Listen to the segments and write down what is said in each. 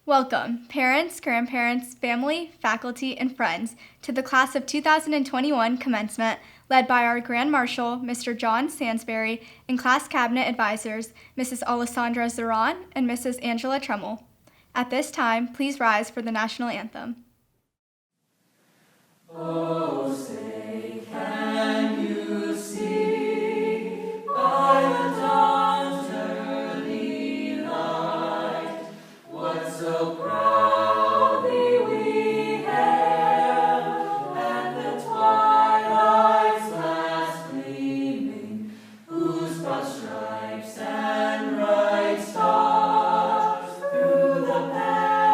Welcome, parents, grandparents, family, faculty, and friends, to the Class of 2021 commencement led by our Grand Marshal, Mr. John Sansbury, and Class Cabinet Advisors, Mrs. Alessandra Zaran and Mrs. Angela Trummel. At this time, please rise for the National Anthem. Oh, say, can you see by the dawn's early light what so proudly we hailed at the twilight's last gleaming, whose broad stripes and bright stars through the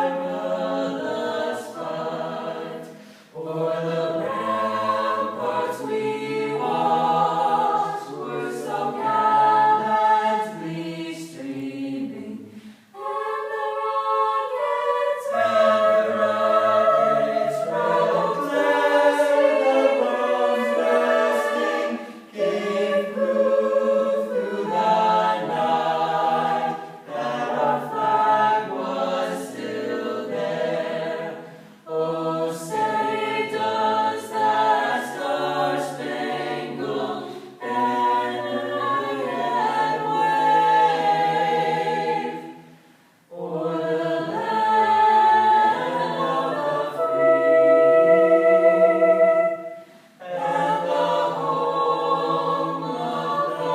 perilous fight o'er the ramparts we watched were so gallantly streaming, and the rockets proclaimed, the bombs bursting gave proof through the night that our flag was still there. Oh, say, does that star-spangled banner yet wave o'er the land of the free and the home of the brave?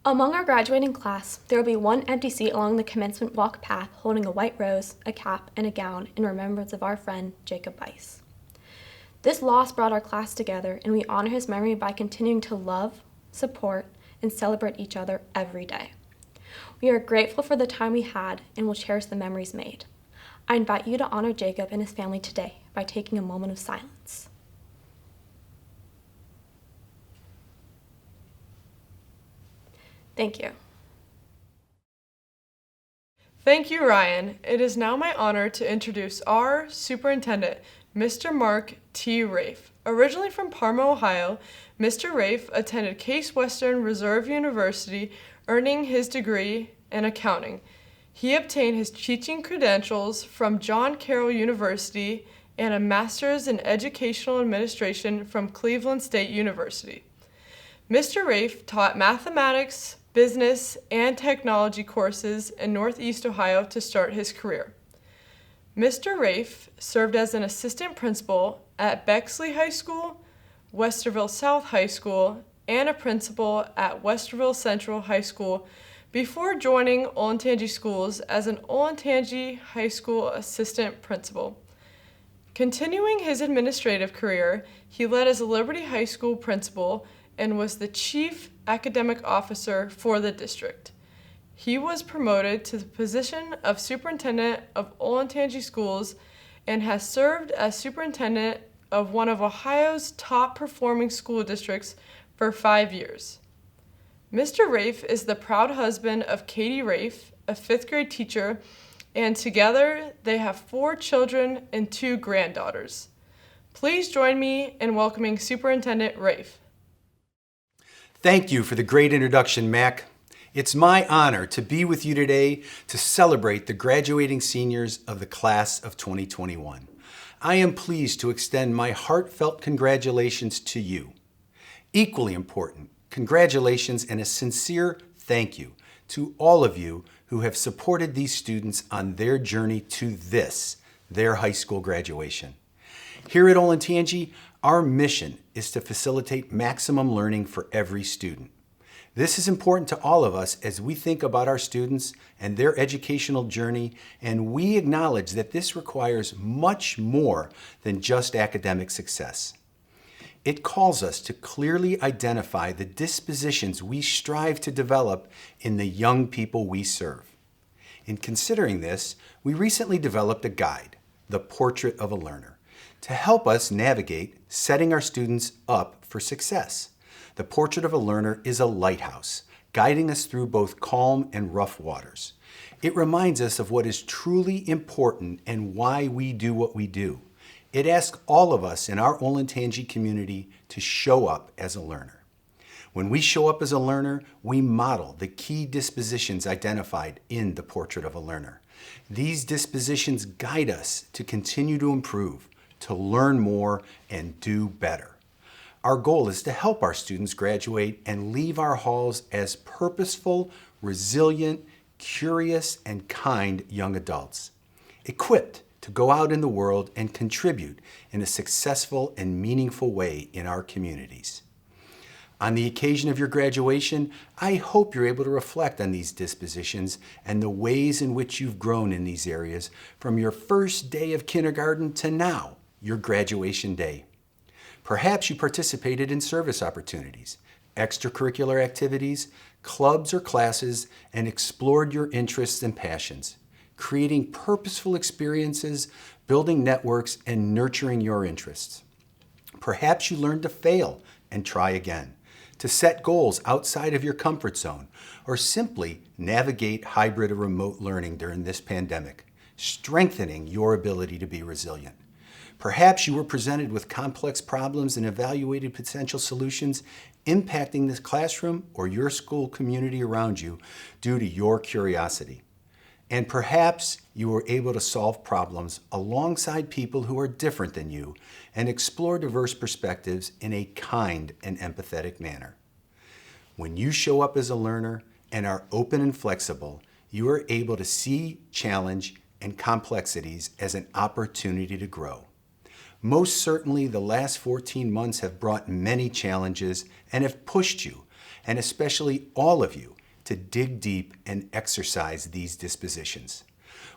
Among our graduating class, there will be one empty seat along the commencement walk path holding a white rose, a cap, and a gown in remembrance of our friend Jacob Weiss. This loss brought our class together, and we honor his memory by continuing to love, support, and celebrate each other every day. We are grateful for the time we had and will cherish the memories made. I invite you to honor Jacob and his family today by taking a moment of silence. Thank you. Thank you, Ryan. It is now my honor to introduce our superintendent, Mr. Mark T. Rafe. Originally from Parma, Ohio, Mr. Rafe attended Case Western Reserve University, earning his degree in accounting. He obtained his teaching credentials from John Carroll University and a master's in educational administration from Cleveland State University. Mr. Rafe taught mathematics, business, and technology courses in Northeast Ohio to start his career. Mr. Rafe served as an assistant principal at Bexley High School, Westerville South High School, and a principal at Westerville Central High School before joining Olentangy Schools as an Olentangy High School assistant principal. Continuing his administrative career, he led as a Liberty High School principal and was the chief academic officer for the district. He was promoted to the position of superintendent of Olentangy Schools and has served as superintendent of one of Ohio's top performing school districts for 5 years. Mr. Rafe is the proud husband of Katie Rafe, a 5th grade teacher, and together they have 4 children and 2 granddaughters. Please join me in welcoming Superintendent Rafe. Thank you for the great introduction, Mac. It's my honor to be with you today to celebrate the graduating seniors of the class of 2021. I am pleased to extend my heartfelt congratulations to you. Equally important, congratulations and a sincere thank you to all of you who have supported these students on their journey to their high school graduation. Here at Olentangy, our mission is to facilitate maximum learning for every student. This is important to all of us as we think about our students and their educational journey, and we acknowledge that this requires much more than just academic success. It calls us to clearly identify the dispositions we strive to develop in the young people we serve. In considering this, we recently developed a guide, The Portrait of a Learner, to help us navigate setting our students up for success. The Portrait of a Learner is a lighthouse, guiding us through both calm and rough waters. It reminds us of what is truly important and why we do what we do. It asks all of us in our Olentangy community to show up as a learner. When we show up as a learner, we model the key dispositions identified in the Portrait of a Learner. These dispositions guide us to continue to improve, to learn more, and do better. Our goal is to help our students graduate and leave our halls as purposeful, resilient, curious, and kind young adults, equipped to go out in the world and contribute in a successful and meaningful way in our communities. On the occasion of your graduation, I hope you're able to reflect on these dispositions and the ways in which you've grown in these areas from your first day of kindergarten to now, your graduation day. Perhaps you participated in service opportunities, extracurricular activities, clubs or classes, and explored your interests and passions, creating purposeful experiences, building networks, and nurturing your interests. Perhaps you learned to fail and try again, to set goals outside of your comfort zone, or simply navigate hybrid or remote learning during this pandemic, strengthening your ability to be resilient. Perhaps you were presented with complex problems and evaluated potential solutions impacting this classroom or your school community around you due to your curiosity. And perhaps you were able to solve problems alongside people who are different than you and explore diverse perspectives in a kind and empathetic manner. When you show up as a learner and are open and flexible, you are able to see challenge and complexities as an opportunity to grow. Most certainly, the last 14 months have brought many challenges and have pushed you, and especially all of you, to dig deep and exercise these dispositions.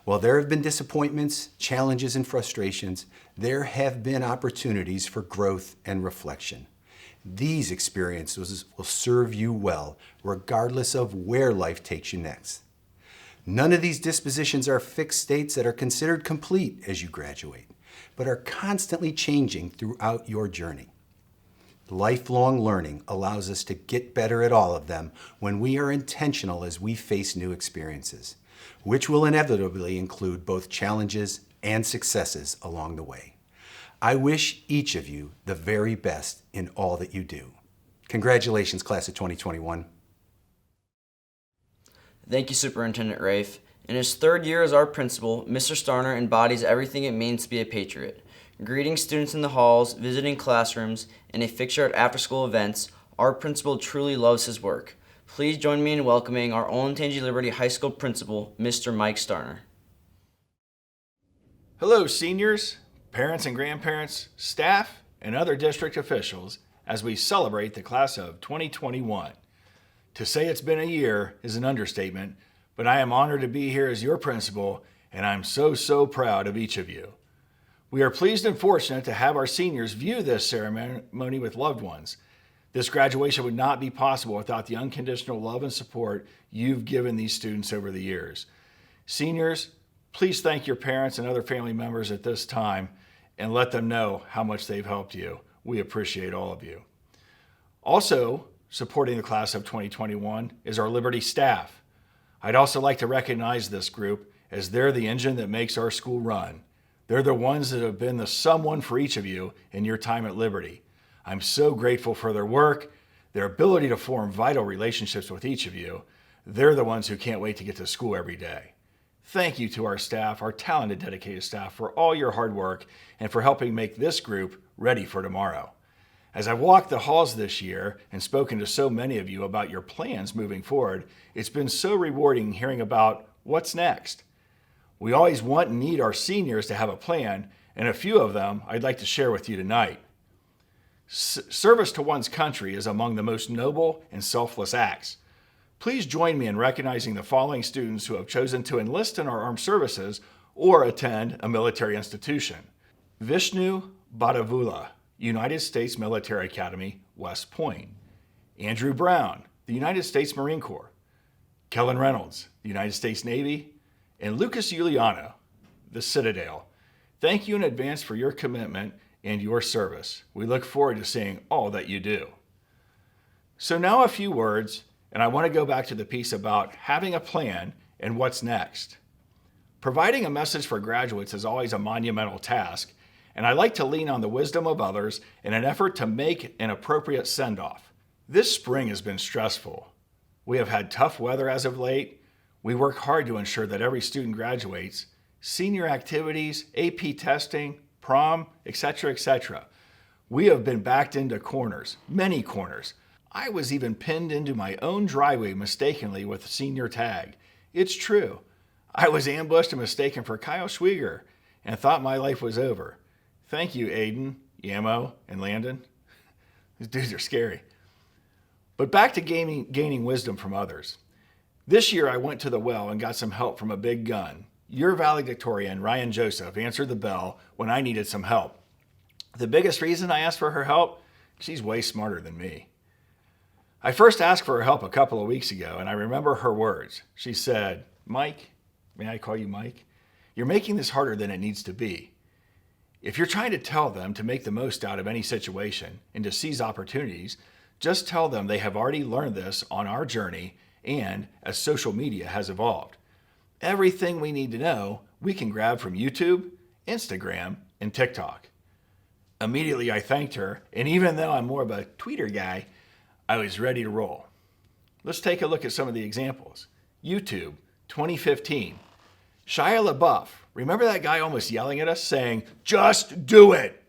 While there have been disappointments, challenges, and frustrations, there have been opportunities for growth and reflection. These experiences will serve you well, regardless of where life takes you next. None of these dispositions are fixed states that are considered complete as you graduate, but are constantly changing throughout your journey. Lifelong learning allows us to get better at all of them when we are intentional as we face new experiences, which will inevitably include both challenges and successes along the way. I wish each of you the very best in all that you do. Congratulations, class of 2021. Thank you, Superintendent Rafe. In his 3rd year as our principal, Mr. Starner embodies everything it means to be a patriot. Greeting students in the halls, visiting classrooms, and a fixture at after-school events, our principal truly loves his work. Please join me in welcoming our Olentangy Liberty High School principal, Mr. Mike Starner. Hello, seniors, parents and grandparents, staff, and other district officials as we celebrate the class of 2021. To say it's been a year is an understatement, but I am honored to be here as your principal, and I'm so proud of each of you. We are pleased and fortunate to have our seniors view this ceremony with loved ones. This graduation would not be possible without the unconditional love and support you've given these students over the years. Seniors, please thank your parents and other family members at this time and let them know how much they've helped you. We appreciate all of you. Also, supporting the class of 2021 is our Liberty staff. I'd also like to recognize this group as they're the engine that makes our school run. They're the ones that have been the someone for each of you in your time at Liberty. I'm so grateful for their work, their ability to form vital relationships with each of you. They're the ones who can't wait to get to school every day. Thank you to our staff, our talented, dedicated staff, for all your hard work and for helping make this group ready for tomorrow. As I've walked the halls this year and spoken to so many of you about your plans moving forward, it's been so rewarding hearing about what's next. We always want and need our seniors to have a plan, and a few of them I'd like to share with you tonight. Service to one's country is among the most noble and selfless acts. Please join me in recognizing the following students who have chosen to enlist in our armed services or attend a military institution. Vishnu Badavula, United States Military Academy, West Point. Andrew Brown, the United States Marine Corps. Kellen Reynolds, the United States Navy. And Lucas Giuliano, the Citadel. Thank you in advance for your commitment and your service. We look forward to seeing all that you do. So now a few words, and I want to go back to the piece about having a plan and what's next. Providing a message for graduates is always a monumental task, and I like to lean on the wisdom of others in an effort to make an appropriate send-off. This spring has been stressful. We have had tough weather as of late. We work hard to ensure that every student graduates. Senior activities, AP testing, prom, etc. We have been backed into corners, many corners. I was even pinned into my own driveway mistakenly with a senior tag. It's true. I was ambushed and mistaken for Kyle Schwieger and thought my life was over. Thank you, Aiden, Yamo, and Landon. These dudes are scary. But back to gaining wisdom from others. This year I went to the well and got some help from a big gun. Your valedictorian, Ryan Joseph, answered the bell when I needed some help. The biggest reason I asked for her help? She's way smarter than me. I first asked for her help a couple of weeks ago, and I remember her words. She said, "Mike, may I call you Mike? You're making this harder than it needs to be. If you're trying to tell them to make the most out of any situation and to seize opportunities, just tell them they have already learned this on our journey and as social media has evolved. Everything we need to know, we can grab from YouTube, Instagram, and TikTok." Immediately I thanked her, and even though I'm more of a tweeter guy, I was ready to roll. Let's take a look at some of the examples. YouTube, 2015. Shia LaBeouf, remember that guy almost yelling at us saying, "Just do it."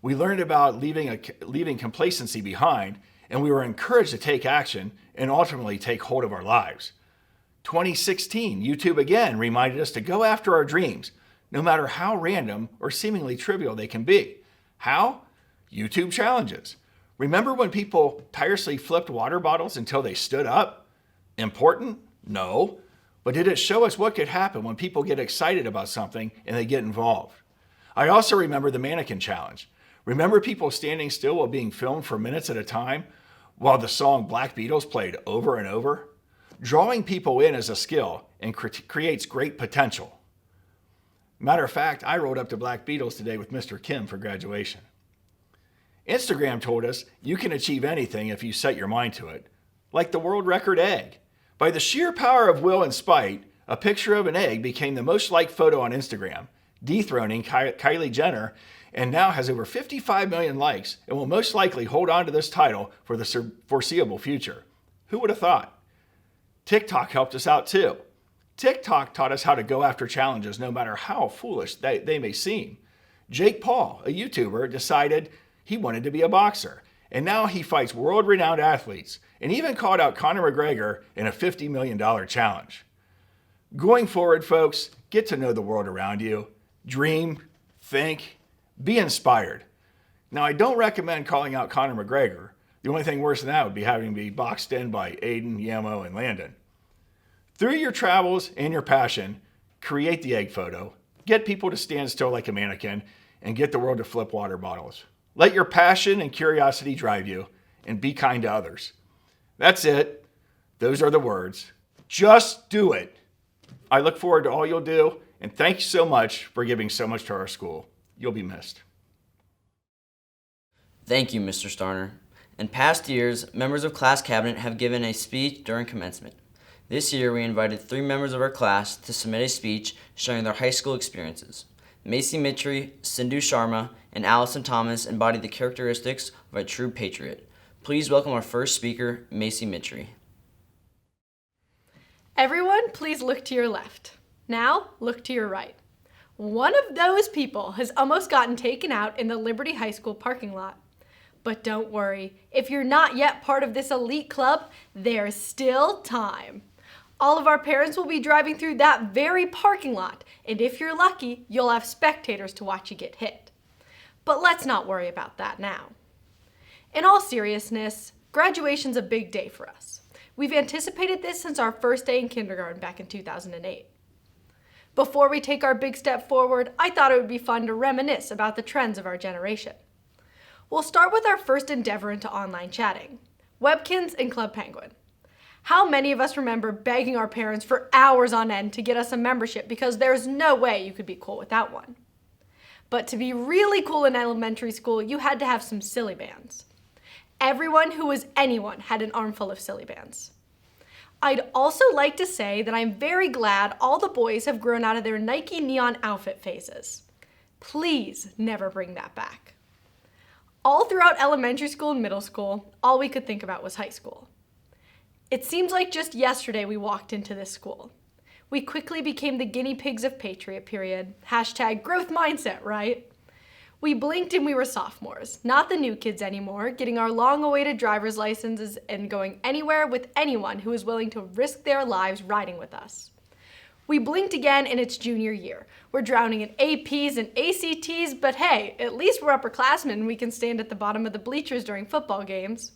We learned about leaving complacency behind, and we were encouraged to take action and ultimately take hold of our lives. 2016, YouTube again reminded us to go after our dreams, no matter how random or seemingly trivial they can be. How? YouTube challenges. Remember when people tirelessly flipped water bottles until they stood up? Important? No. But did it show us what could happen when people get excited about something and they get involved? I also remember the mannequin challenge. Remember people standing still while being filmed for minutes at a time while the song Black Beatles played over and over? Drawing people in is a skill and creates great potential. Matter of fact, I rode up to Black Beatles today with Mr. Kim for graduation. Instagram told us you can achieve anything if you set your mind to it, like the world record egg. By the sheer power of will and spite, a picture of an egg became the most liked photo on Instagram, dethroning Kylie Jenner, and now has over 55 million likes and will most likely hold on to this title for the foreseeable future. Who would have thought? TikTok helped us out too. TikTok taught us how to go after challenges no matter how foolish they may seem. Jake Paul, a YouTuber, decided he wanted to be a boxer, and now he fights world-renowned athletes and even called out Conor McGregor in a $50 million challenge. Going forward, folks, get to know the world around you, dream, think, be inspired. Now, I don't recommend calling out Conor McGregor. The only thing worse than that would be having to be boxed in by Aiden, Yamo, and Landon. Through your travels and your passion, create the egg photo, get people to stand still like a mannequin, and get the world to flip water bottles. Let your passion and curiosity drive you, and be kind to others. That's it. Those are the words. Just do it. I look forward to all you'll do, and thank you so much for giving so much to our school. You'll be missed. Thank you, Mr. Starner. In past years, members of class cabinet have given a speech during commencement. This year, we invited 3 members of our class to submit a speech sharing their high school experiences. Macy Mitri, Sindhu Sharma, and Allison Thomas embody the characteristics of a true patriot. Please welcome our first speaker, Macy Mitri. Everyone, please look to your left. Now, look to your right. One of those people has almost gotten taken out in the Liberty High School parking lot. But don't worry, if you're not yet part of this elite club, there's still time. All of our parents will be driving through that very parking lot, and if you're lucky, you'll have spectators to watch you get hit. But let's not worry about that now. In all seriousness, graduation's a big day for us. We've anticipated this since our first day in kindergarten back in 2008. Before we take our big step forward, I thought it would be fun to reminisce about the trends of our generation. We'll start with our first endeavor into online chatting, Webkinz and Club Penguin. How many of us remember begging our parents for hours on end to get us a membership because there's no way you could be cool without one? But to be really cool in elementary school, you had to have some silly bands. Everyone who was anyone had an armful of silly bands. I'd also like to say that I'm very glad all the boys have grown out of their Nike neon outfit phases. Please never bring that back. All throughout elementary school and middle school, all we could think about was high school. It seems like just yesterday we walked into this school. We quickly became the guinea pigs of Patriot period. #growth mindset, right? We blinked and we were sophomores, not the new kids anymore, getting our long-awaited driver's licenses and going anywhere with anyone who was willing to risk their lives riding with us. We blinked again and it's junior year. We're drowning in APs and ACTs, but hey, at least we're upperclassmen and we can stand at the bottom of the bleachers during football games.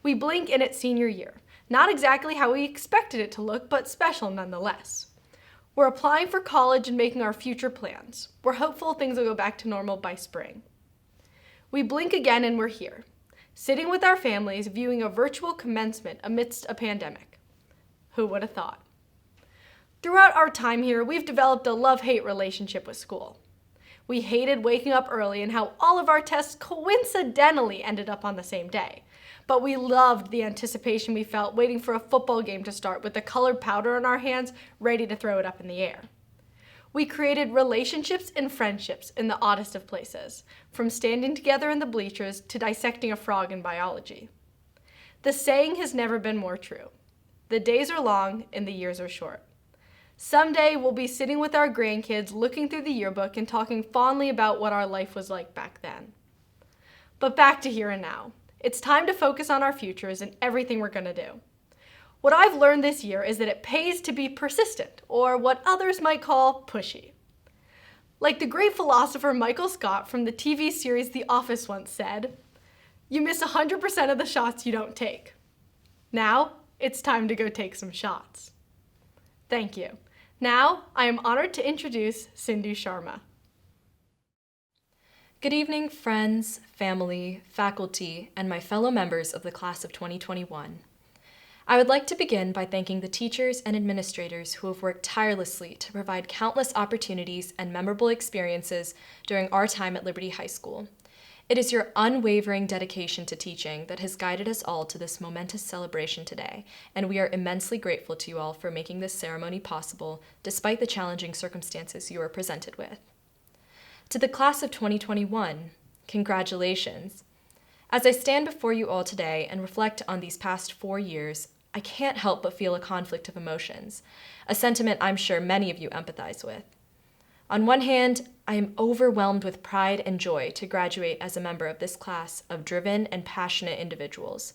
We blink and it's senior year. Not exactly how we expected it to look, but special nonetheless. We're applying for college and making our future plans. We're hopeful things will go back to normal by spring. We blink again and we're here, sitting with our families viewing a virtual commencement amidst a pandemic. Who would have thought? Throughout our time here, we've developed a love-hate relationship with school. We hated waking up early and how all of our tests coincidentally ended up on the same day. But we loved the anticipation we felt waiting for a football game to start with the colored powder in our hands, ready to throw it up in the air. We created relationships and friendships in the oddest of places, from standing together in the bleachers to dissecting a frog in biology. The saying has never been more true. The days are long and the years are short. Someday we'll be sitting with our grandkids looking through the yearbook and talking fondly about what our life was like back then. But back to here and now. It's time to focus on our futures and everything we're going to do. What I've learned this year is that it pays to be persistent, or what others might call pushy. Like the great philosopher Michael Scott from the TV series The Office once said, "You miss 100% of the shots you don't take." Now, it's time to go take some shots. Thank you. Now, I am honored to introduce Sindhu Sharma. Good evening, friends, family, faculty, and my fellow members of the class of 2021. I would like to begin by thanking the teachers and administrators who have worked tirelessly to provide countless opportunities and memorable experiences during our time at Liberty High School. It is your unwavering dedication to teaching that has guided us all to this momentous celebration today, and we are immensely grateful to you all for making this ceremony possible despite the challenging circumstances you are presented with. To the class of 2021, congratulations. As I stand before you all today and reflect on these past 4 years, I can't help but feel a conflict of emotions, a sentiment I'm sure many of you empathize with. On one hand, I am overwhelmed with pride and joy to graduate as a member of this class of driven and passionate individuals.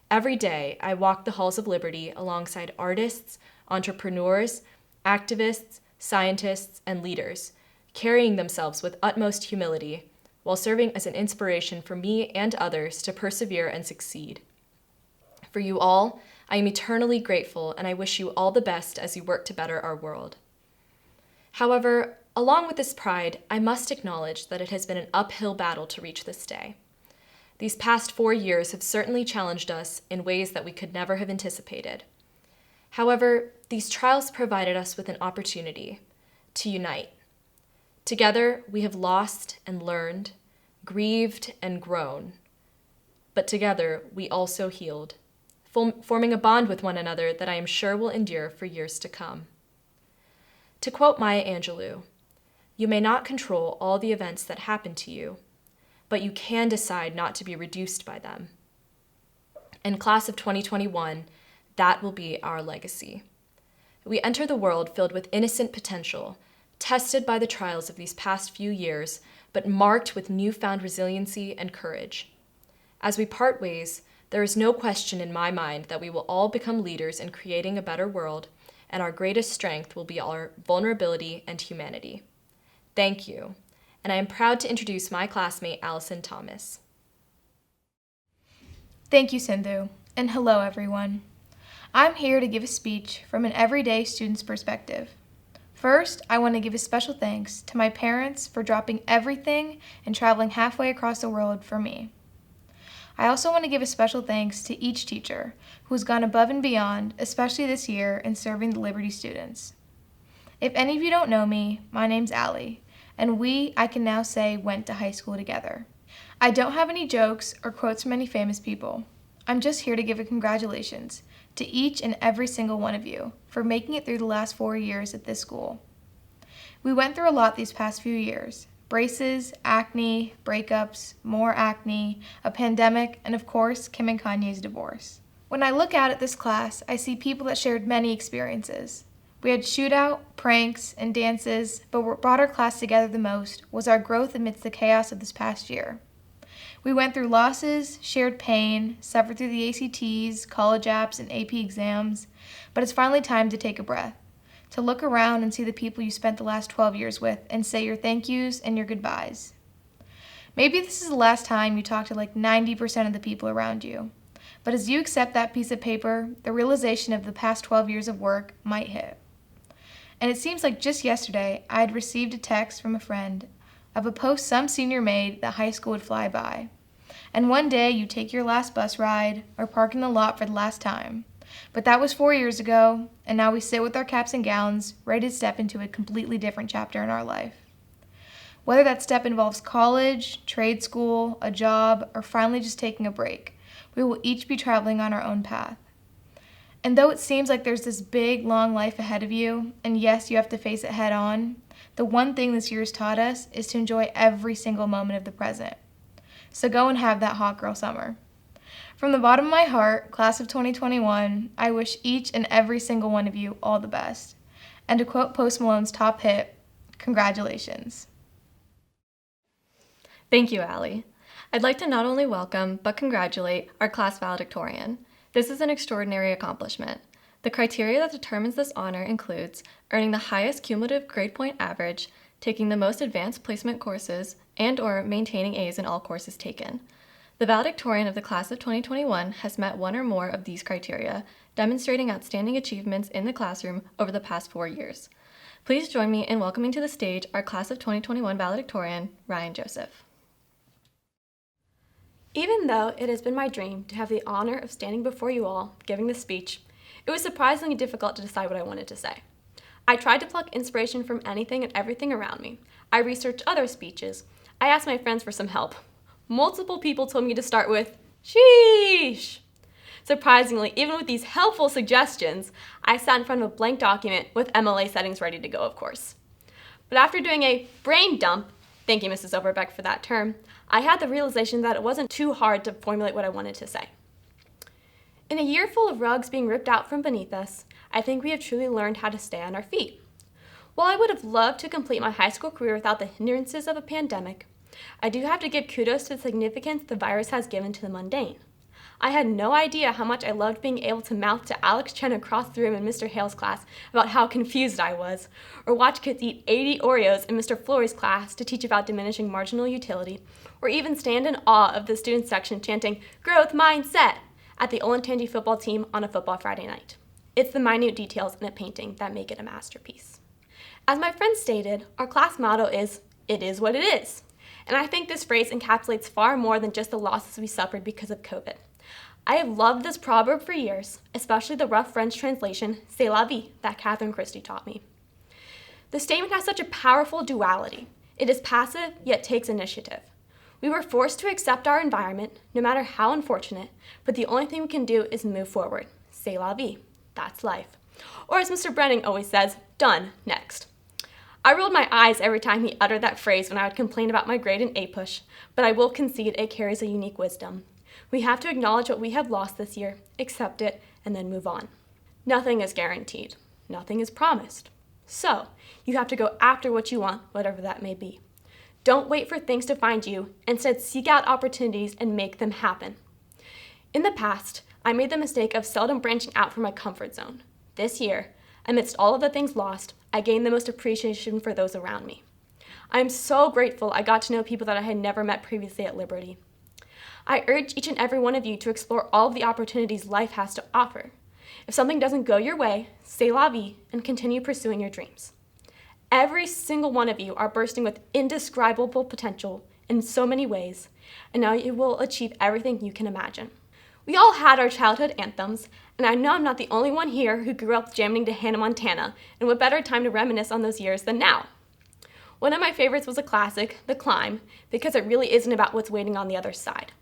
Every day, I walk the halls of Liberty alongside artists, entrepreneurs, activists, scientists, and leaders, carrying themselves with utmost humility, while serving as an inspiration for me and others to persevere and succeed. For you all, I am eternally grateful, and I wish you all the best as you work to better our world. However, along with this pride, I must acknowledge that it has been an uphill battle to reach this day. These past 4 years have certainly challenged us in ways that we could never have anticipated. However, these trials provided us with an opportunity to unite. Together, we have lost and learned, grieved and grown. But together, we also healed, forming a bond with one another that I am sure will endure for years to come. To quote Maya Angelou, "You may not control all the events that happen to you, but you can decide not to be reduced by them." In class of 2021, that will be our legacy. We enter the world filled with innocent potential, tested by the trials of these past few years, but marked with newfound resiliency and courage. As we part ways, there is no question in my mind that we will all become leaders in creating a better world, and our greatest strength will be our vulnerability and humanity. Thank you, and I am proud to introduce my classmate, Allison Thomas. Thank you, Sindhu, and hello, everyone. I'm here to give a speech from an everyday student's perspective. First, I want to give a special thanks to my parents for dropping everything and traveling halfway across the world for me. I also want to give a special thanks to each teacher who has gone above and beyond, especially this year, in serving the Liberty students. If any of you don't know me, my name's Allie, and I can now say, went to high school together. I don't have any jokes or quotes from any famous people. I'm just here to give a congratulations to each and every single one of you for making it through the last 4 years at this school. We went through a lot these past few years. Braces, acne, breakups, more acne, a pandemic, and of course, Kim and Kanye's divorce. When I look out at this class, I see people that shared many experiences. We had shootout, pranks, and dances, but what brought our class together the most was our growth amidst the chaos of this past year. We went through losses, shared pain, suffered through the ACTs, college apps, and AP exams, but it's finally time to take a breath, to look around and see the people you spent the last 12 years with and say your thank yous and your goodbyes. Maybe this is the last time you talk to like 90% of the people around you, but as you accept that piece of paper, the realization of the past 12 years of work might hit. And it seems like just yesterday I had received a text from a friend of a post some senior made that high school would fly by. And one day you take your last bus ride or park in the lot for the last time. But that was 4 years ago, and now we sit with our caps and gowns, ready to step into a completely different chapter in our life. Whether that step involves college, trade school, a job, or finally just taking a break, we will each be traveling on our own path. And though it seems like there's this big, long life ahead of you, and yes, you have to face it head on, the one thing this year has taught us is to enjoy every single moment of the present. So go and have that hot girl summer. From the bottom of my heart, class of 2021, I wish each and every single one of you all the best. And to quote Post Malone's top hit, congratulations. Thank you, Allie. I'd like to not only welcome, but congratulate our class valedictorian. This is an extraordinary accomplishment. The criteria that determines this honor includes earning the highest cumulative grade point average, taking the most advanced placement courses, and/or maintaining A's in all courses taken. The valedictorian of the class of 2021 has met one or more of these criteria, demonstrating outstanding achievements in the classroom over the past 4 years. Please join me in welcoming to the stage our class of 2021 valedictorian, Ryan Joseph. Even though it has been my dream to have the honor of standing before you all, giving this speech, it was surprisingly difficult to decide what I wanted to say. I tried to pluck inspiration from anything and everything around me. I researched other speeches. I asked my friends for some help. Multiple people told me to start with, sheesh. Surprisingly, even with these helpful suggestions, I sat in front of a blank document with MLA settings ready to go, of course. But after doing a brain dump, thank you, Mrs. Overbeck, for that term, I had the realization that it wasn't too hard to formulate what I wanted to say. In a year full of rugs being ripped out from beneath us, I think we have truly learned how to stay on our feet. While I would have loved to complete my high school career without the hindrances of a pandemic, I do have to give kudos to the significance the virus has given to the mundane. I had no idea how much I loved being able to mouth to Alex Chen across the room in Mr. Hale's class about how confused I was, or watch kids eat 80 Oreos in Mr. Flory's class to teach about diminishing marginal utility, or even stand in awe of the student section chanting, "Growth Mindset!" at the Olentangy football team on a football Friday night. It's the minute details in a painting that make it a masterpiece. As my friend stated, our class motto is, "It is what it is." And I think this phrase encapsulates far more than just the losses we suffered because of COVID. I have loved this proverb for years, especially the rough French translation, "C'est la vie," that Catherine Christie taught me. The statement has such a powerful duality. It is passive, yet takes initiative. We were forced to accept our environment, no matter how unfortunate, but the only thing we can do is move forward. C'est la vie. That's life. Or as Mr. Brenning always says, done, next. I rolled my eyes every time he uttered that phrase when I would complain about my grade in APUSH, but I will concede it carries a unique wisdom. We have to acknowledge what we have lost this year, accept it, and then move on. Nothing is guaranteed. Nothing is promised. So, you have to go after what you want, whatever that may be. Don't wait for things to find you. Instead, seek out opportunities and make them happen. In the past, I made the mistake of seldom branching out from my comfort zone. This year, amidst all of the things lost, I gained the most appreciation for those around me. I am so grateful I got to know people that I had never met previously at Liberty. I urge each and every one of you to explore all of the opportunities life has to offer. If something doesn't go your way, c'est la vie and continue pursuing your dreams. Every single one of you are bursting with indescribable potential in so many ways, and now you will achieve everything you can imagine. We all had our childhood anthems, and I know I'm not the only one here who grew up jamming to Hannah Montana, and what better time to reminisce on those years than now? One of my favorites was a classic, The Climb, because it really isn't about what's waiting on the other side.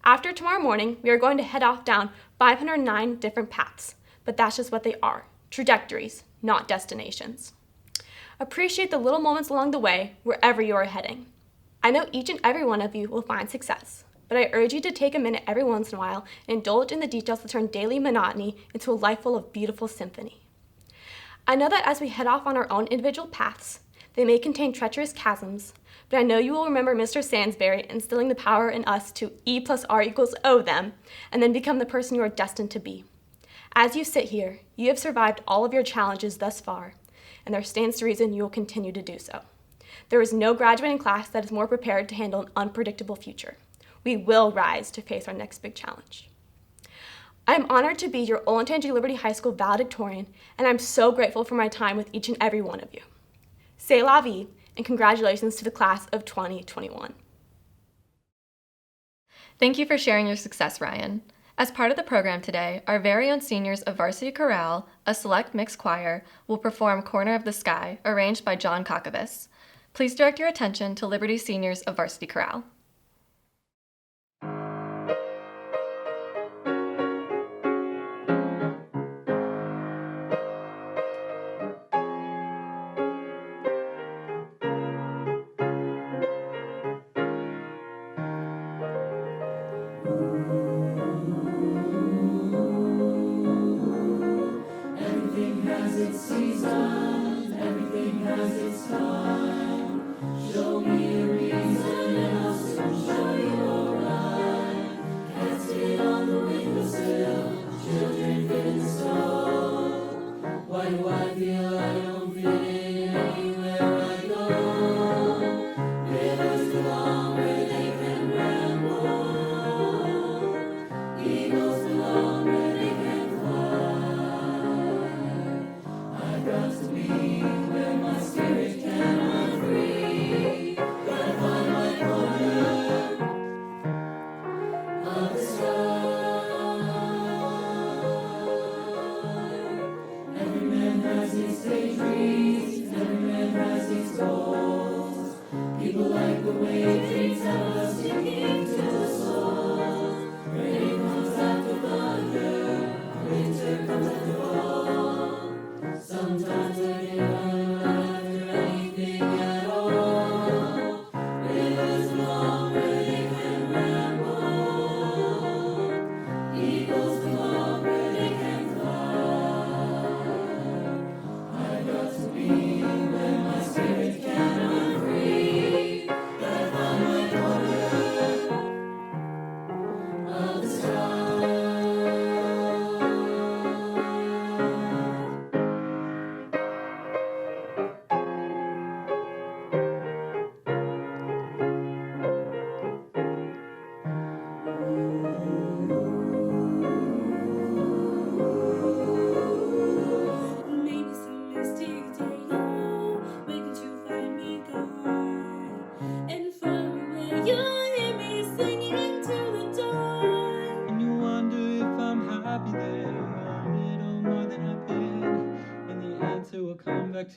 After tomorrow morning, we are going to head off down 509 different paths, but that's just what they are, trajectories, not destinations. Appreciate the little moments along the way, wherever you are heading. I know each and every one of you will find success, but I urge you to take a minute every once in a while and indulge in the details that turn daily monotony into a life full of beautiful symphony. I know that as we head off on our own individual paths, they may contain treacherous chasms, but I know you will remember Mr. Sansbury instilling the power in us to E plus R equals O them, and then become the person you are destined to be. As you sit here, you have survived all of your challenges thus far, and there stands to reason you will continue to do so. There is no graduating class that is more prepared to handle an unpredictable future. We will rise to face our next big challenge. I am honored to be your Olentangy Liberty High School valedictorian, and I'm so grateful for my time with each and every one of you. C'est la vie, and congratulations to the class of 2021. Thank you for sharing your success, Ryan. As part of the program today, our very own seniors of Varsity Chorale, a select mixed choir, will perform Corner of the Sky, arranged by John Kakavas. Please direct your attention to Liberty Seniors of Varsity Chorale. Everything has its season, everything has its time. Show me a reason and I'll soon show you alright. Cats sit on the windowsill, children fit in the snow. Why do I feel I don't fit in anywhere I go? Rivers belong where they can ramble. Eagles belong where they can fly. I've got to be where my spirit can run.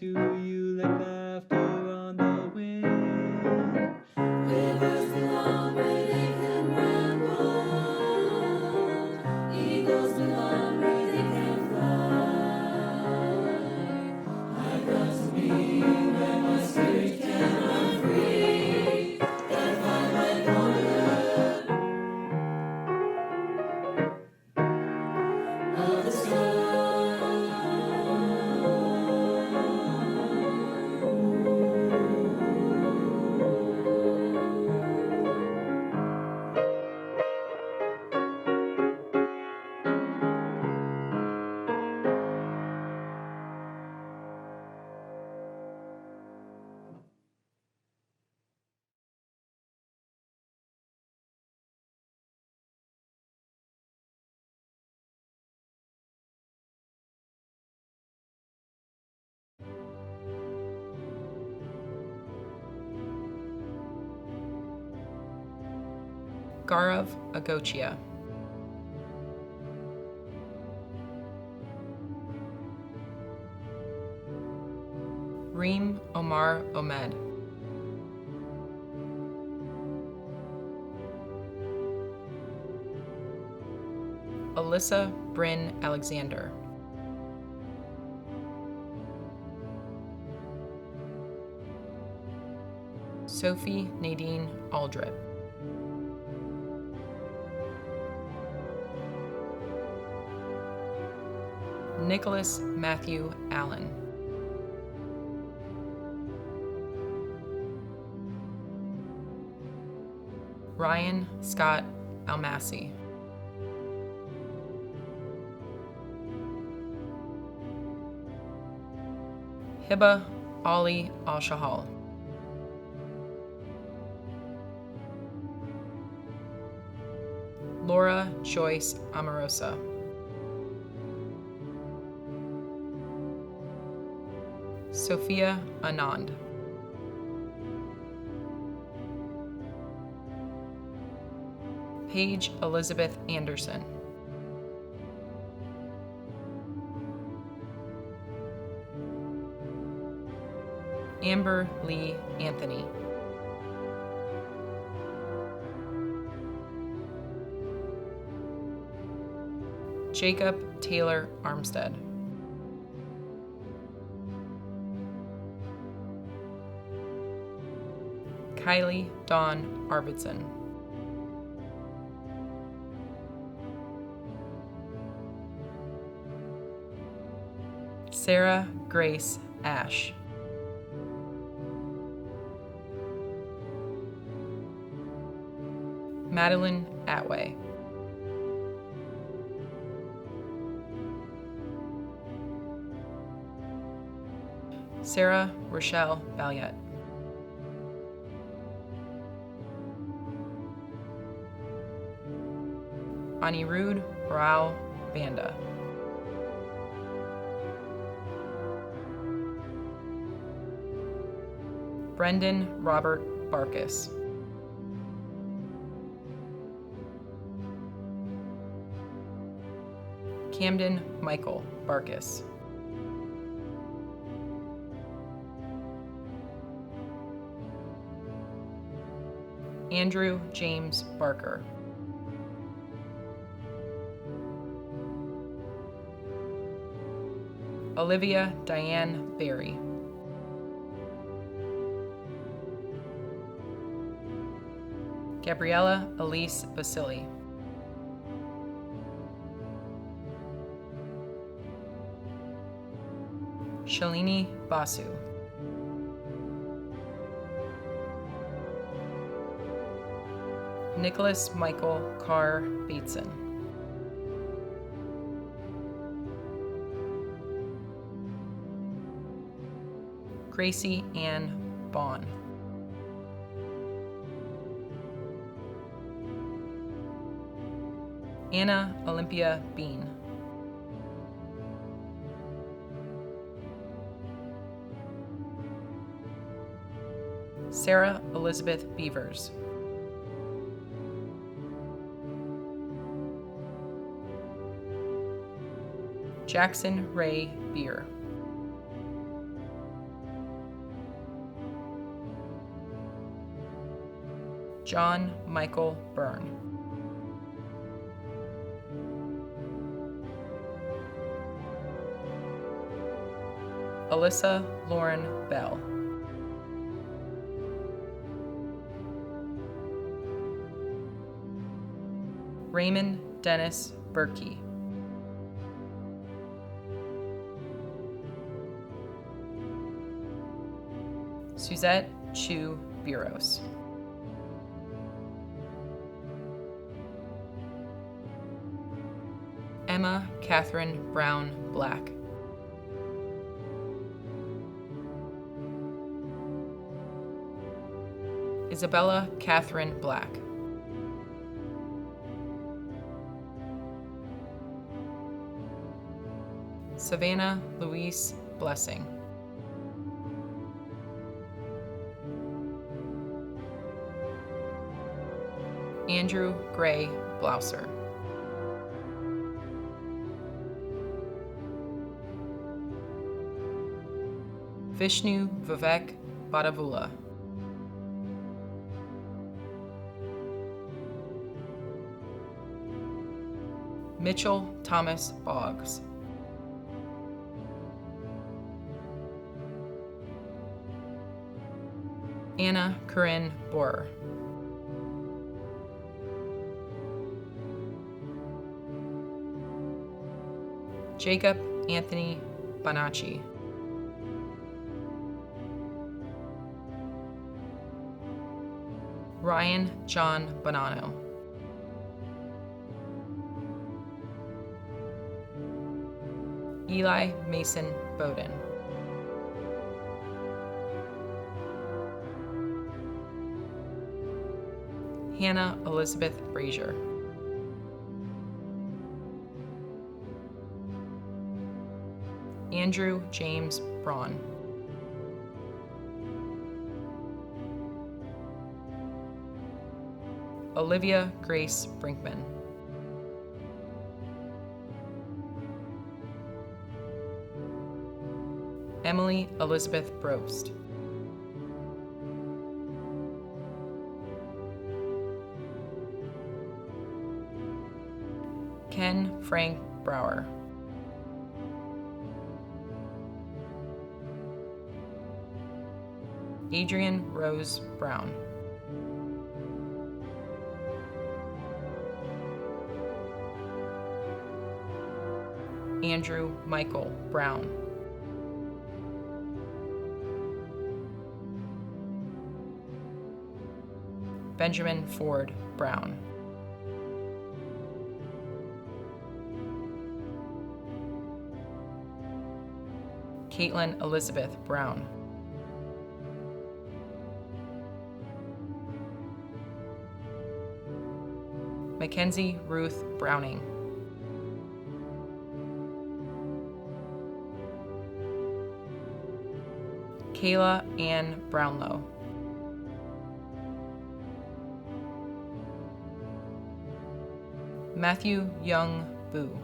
to you like laughter on the wind. Rivers belong where they can ramble. Eagles belong where they can fly. I've got to be where my spirit can run free. Gotta find my corner of the sky. Gaurav Agochia. Reem Omar Omed. Alyssa Bryn Alexander. Sophie Nadine Aldrip. Nicholas Matthew Allen. Ryan Scott Almasi. Hiba Ali Al-Shahal. Laura Joyce Amorosa. Sophia Anand. Paige Elizabeth Anderson. Amber Lee Anthony. Jacob Taylor Armstead. Kylie Dawn Arvidsson. Sarah Grace Ash. Madeline Atway. Sarah Rochelle Valiette. Anirudh Rao Banda. Brendan Robert Barkus. Camden Michael Barkus. Andrew James Barker. Olivia Diane Berry. Gabriella Elise Basili. Shalini Basu. Nicholas Michael Carr Bateson. Gracie Ann Bond. Anna Olympia Bean. Sarah Elizabeth Beavers. Jackson Ray Beer. John Michael Byrne. Alyssa Lauren Bell. Raymond Dennis Berkey. Suzette Chu Biros. Emma Catherine Brown Black. Isabella Catherine Black. Savannah Louise Blessing. Andrew Gray Blouser. Vishnu Vivek Badavula. Mitchell Thomas Boggs. Anna Corinne Borer. Jacob Anthony Bonacci. Ryan John Bonanno. Eli Mason Bowden. Hannah Elizabeth Brazier. Andrew James Braun. Olivia Grace Brinkman. Emily Elizabeth Brost. Ken Frank Brower. Adrian Rose Brown. Andrew Michael Brown. Benjamin Ford Brown. Caitlin Elizabeth Brown. Mackenzie Ruth Browning. Kayla Ann Brownlow. Matthew Young Boo.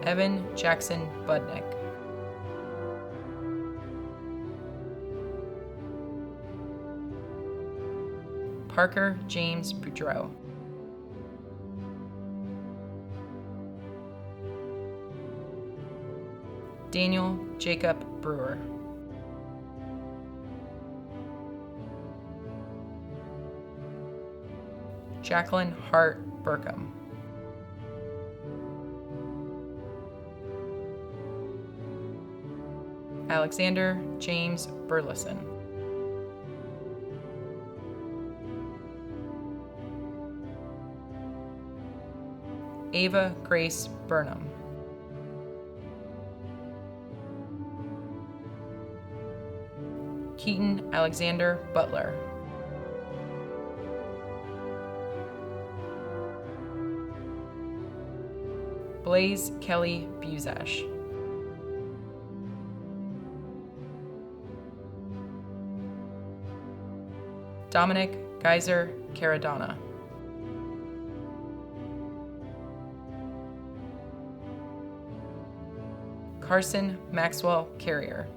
Evan Jackson Budnick. Parker James Boudreau. Daniel Jacob Brewer. Jacqueline Hart Burkham. Alexander James Burleson. Ava Grace Burnham. Keaton Alexander Butler. Blaze Kelly Buzash. Dominic Geyser Caradonna. Carson Maxwell Carrier.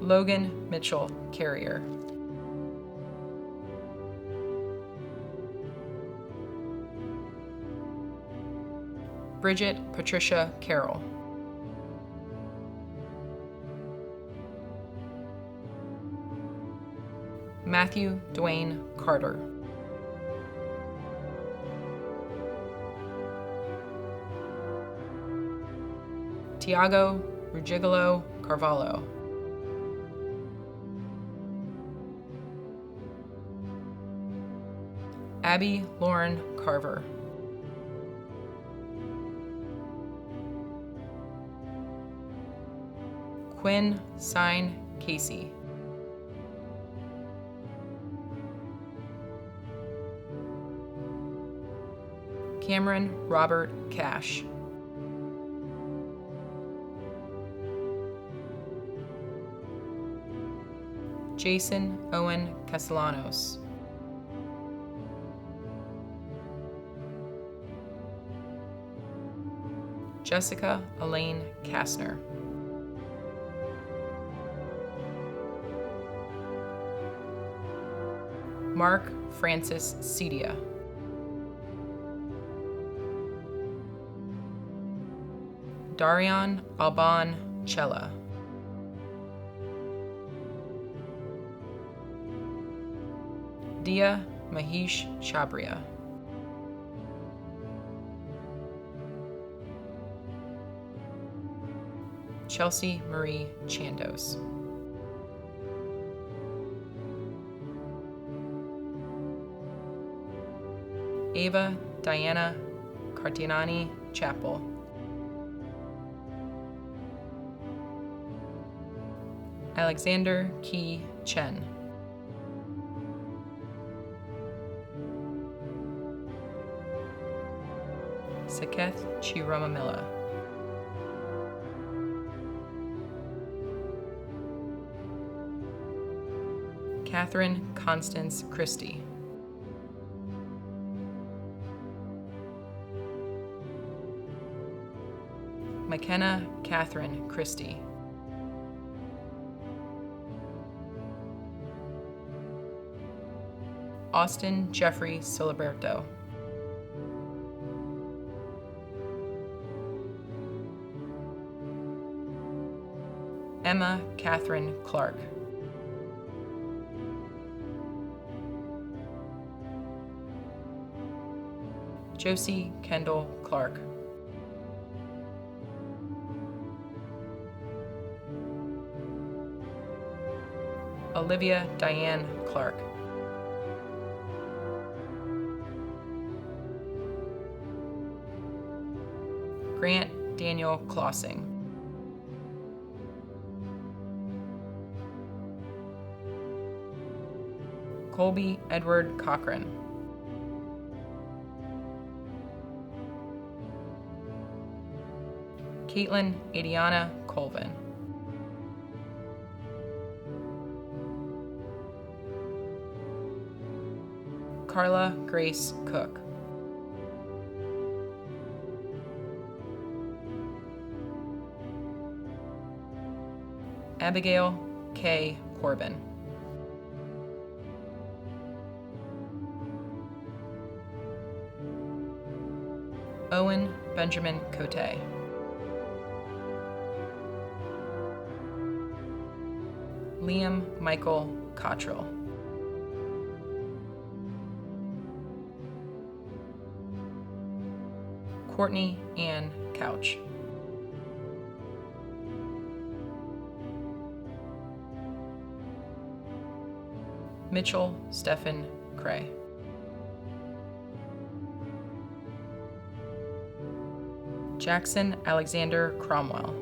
Logan Mitchell Carrier. Bridget Patricia Carroll. Matthew Dwayne Carter. Tiago Rugigolo Carvalho. Abby Lauren Carver. Quinn Sign Casey. Cameron Robert Cash. Jason Owen Castellanos. Jessica Elaine Kastner. Mark Francis Cedia. Darion Alban Chella. Dia Mahesh Chabria. Chelsea Marie Chandos. Ava Diana Cartinani Chapel. Alexander Key Chen. Saketh Chiromamila. Catherine Constance Christie. McKenna Catherine Christie. Austin Jeffrey Siliberto. Emma Catherine Clark. Josie Kendall Clark. Olivia Diane Clark. Grant Daniel Klossing. Colby Edward Cochran. Caitlin Adiana Colvin. Carla Grace Cook. Abigail K. Corbin. Owen Benjamin Cote. Liam Michael Cottrell. Courtney Ann Couch. Mitchell Stephen Cray. Jackson Alexander Cromwell.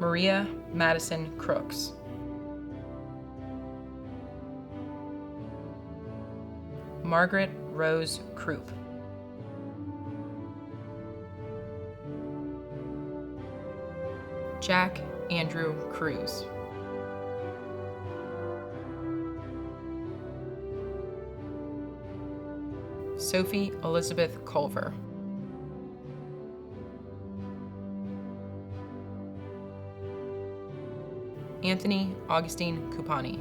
Maria Madison Crooks. Margaret Rose Croup. Jack Andrew Cruz. Sophie Elizabeth Culver. Anthony Augustine Kupani.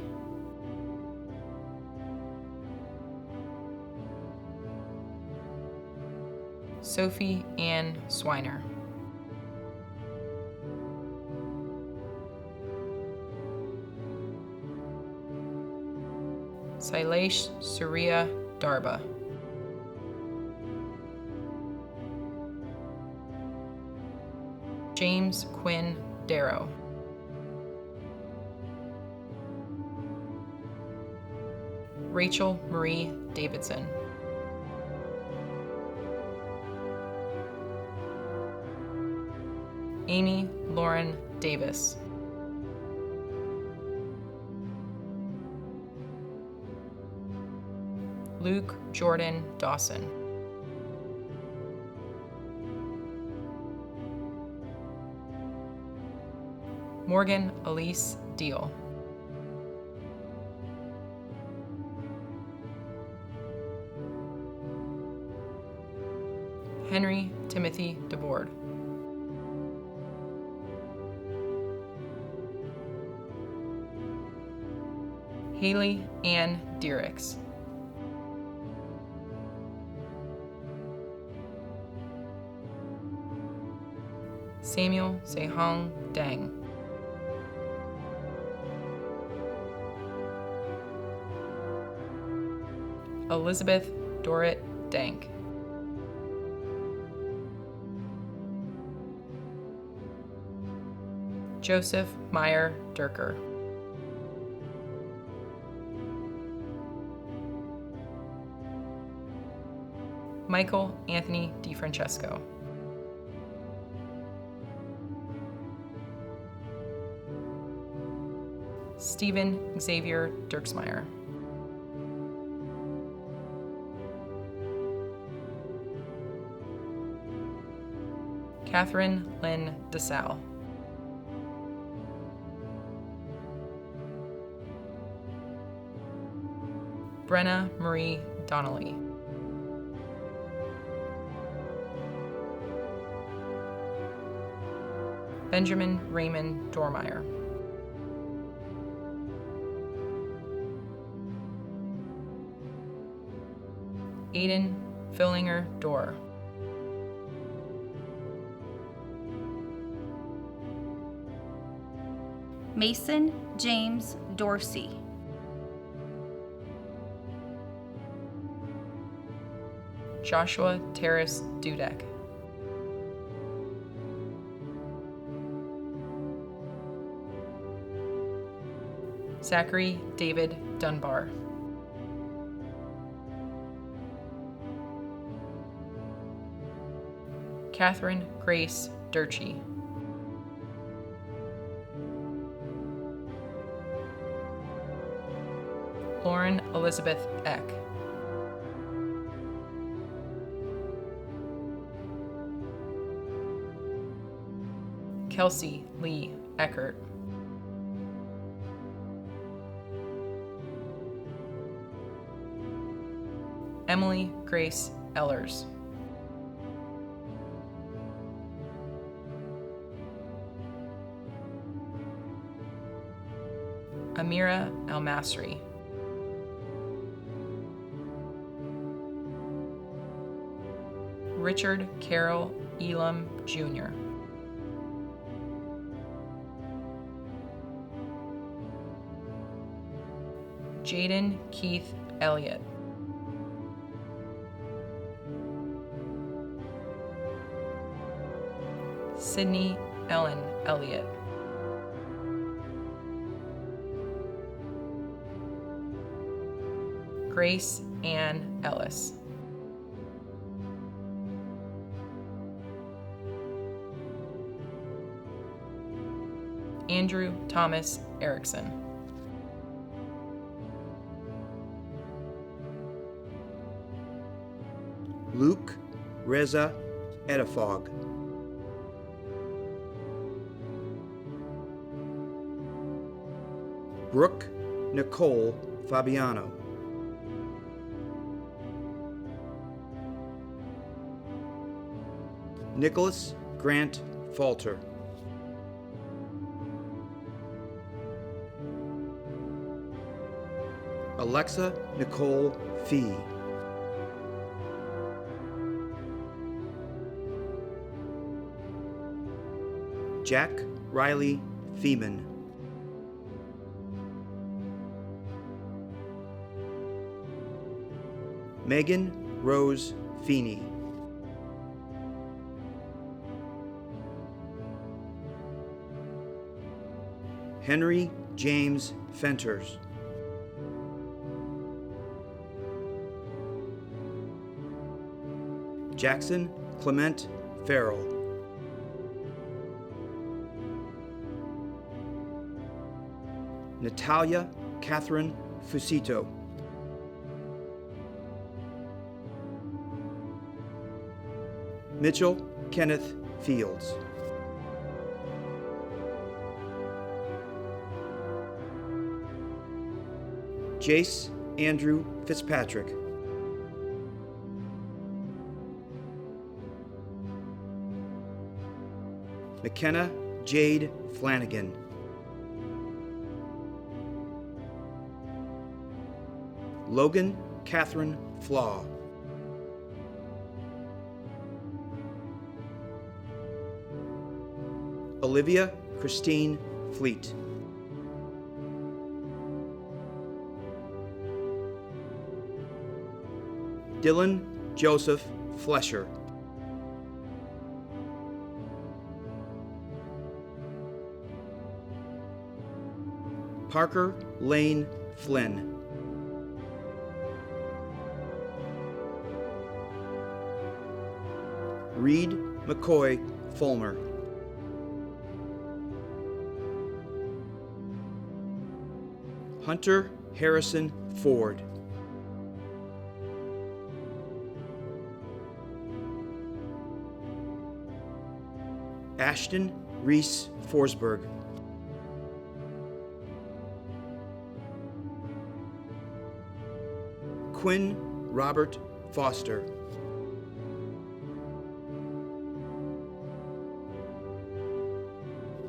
Sophie Ann Swiner. Sailesh Surya Darba. James Quinn Darrow. Rachel Marie Davidson. Amy Lauren Davis. Luke Jordan Dawson. Morgan Elise Deal. Henry Timothy DeBoard. Haley Ann Diericks. Samuel Sehong Dang. Elizabeth Dorrit Dank. Joseph Meyer Durker. Michael Anthony DiFrancesco. Stephen Xavier Dirksmeyer. Catherine Lynn DeSalle. Brenna Marie Donnelly. Benjamin Raymond Dormeyer. Aiden Fillinger Dorr. Mason James Dorsey. Joshua Terrace Dudek. Zachary David Dunbar. Catherine Grace Durchie. Lauren Elizabeth Eck. Kelsey Lee Eckert. Emily Grace Ellers. Amira Almasri. Richard Carroll Elam Jr. Jaden Keith Elliott. Sydney Ellen Elliott. Grace Ann Ellis. Andrew Thomas Erickson. Luke Reza Edifog. Brooke Nicole Fabiano. Nicholas Grant Falter. Alexa Nicole Fee. Jack Riley Feeman. Megan Rose Feeney. Henry James Fenters. Jackson Clement Farrell. Natalia Catherine Fusito. Mitchell Kenneth Fields. Jace Andrew Fitzpatrick. McKenna Jade Flanagan. Logan Catherine Flaw. Olivia Christine Fleet. Dylan Joseph Flesher. Parker Lane Flynn. Reed McCoy Fulmer. Hunter Harrison Ford. Ashton Reese Forsberg. Quinn Robert Foster.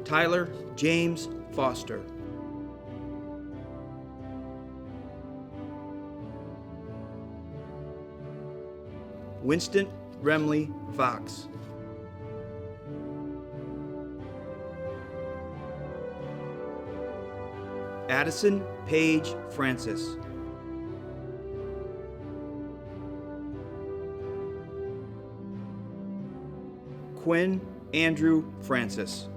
Tyler James Foster. Winston Remley Fox. Addison Page Francis. Quinn Andrew Francis.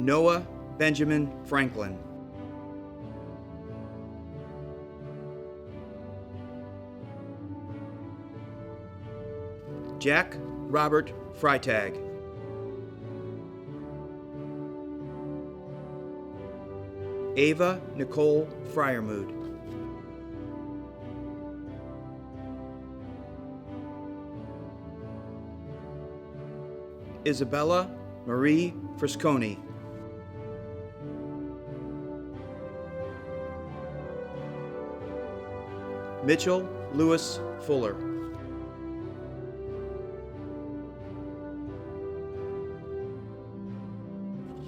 Noah Benjamin Franklin. Jack Robert Freitag. Ava Nicole Fryermood. Isabella Marie Frisconi. Mitchell Lewis Fuller.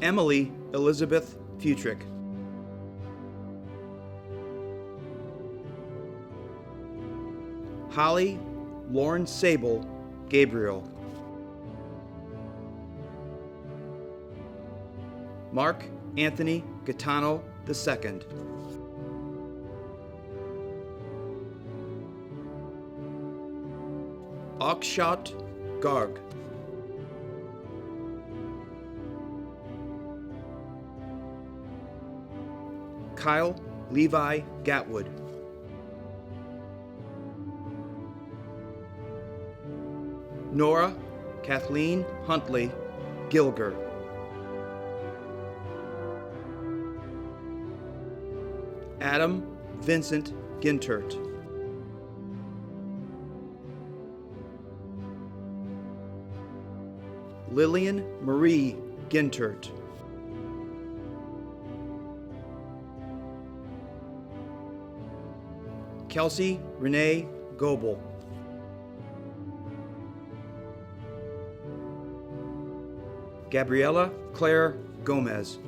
Emily Elizabeth Futrick. Holly Lauren Sable Gabriel. Mark Anthony Gaetano II. Akshat Garg. Kyle Levi Gatwood. Nora Kathleen Huntley Gilger. Adam Vincent Gintert. Lillian Marie Gintert. Kelsey Renee Goebel. Gabriella Claire Gomez.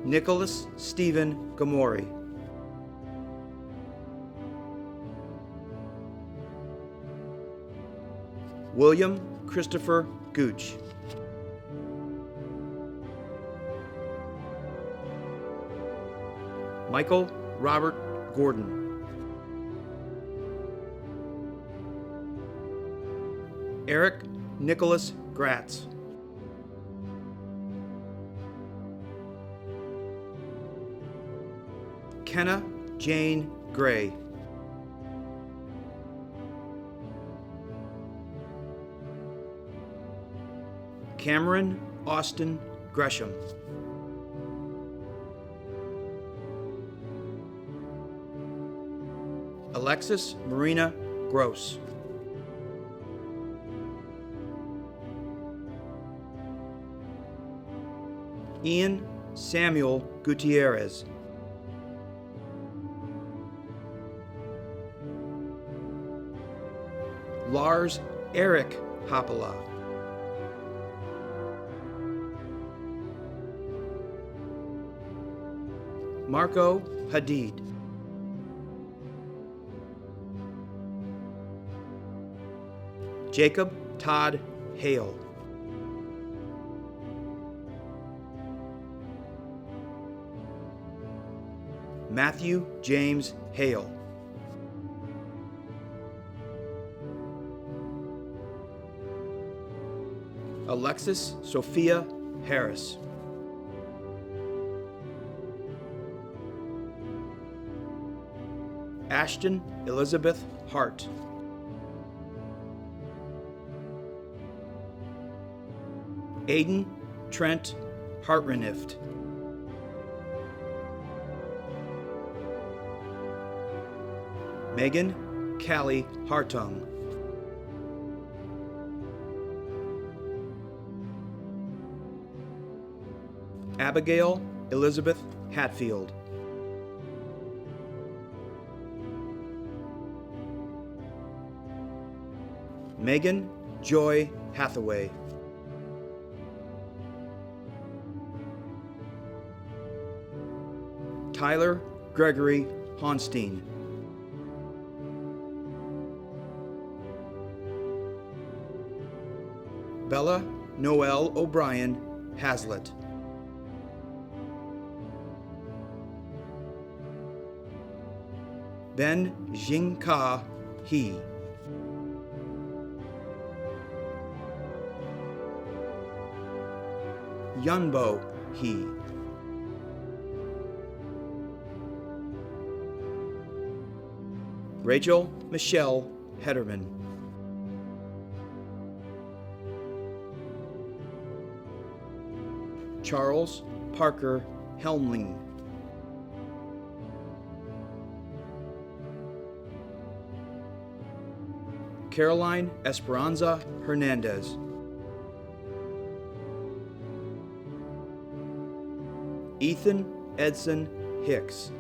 Nicholas Stephen Gamori. William Christopher Gooch. Michael Robert Gordon. Eric Nicholas Gratz. Kenna Jane Gray. Cameron Austin Gresham. Alexis Marina Gross. Ian Samuel Gutierrez. Lars Eric Hopala. Marco Hadid. Jacob Todd Hale. Matthew James Hale. Alexis Sophia Harris. Ashton Elizabeth Hart. Aiden Trent Hartrenift. Megan Callie Hartung. Abigail Elizabeth Hatfield. Megan Joy Hathaway. Tyler Gregory Honstein. Bella Noel O'Brien Hazlitt. Ben Jingka He. Yunbo He. Rachel Michelle Hederman. Charles Parker Helmling. Caroline Esperanza Hernandez. Ethan Edson Hicks.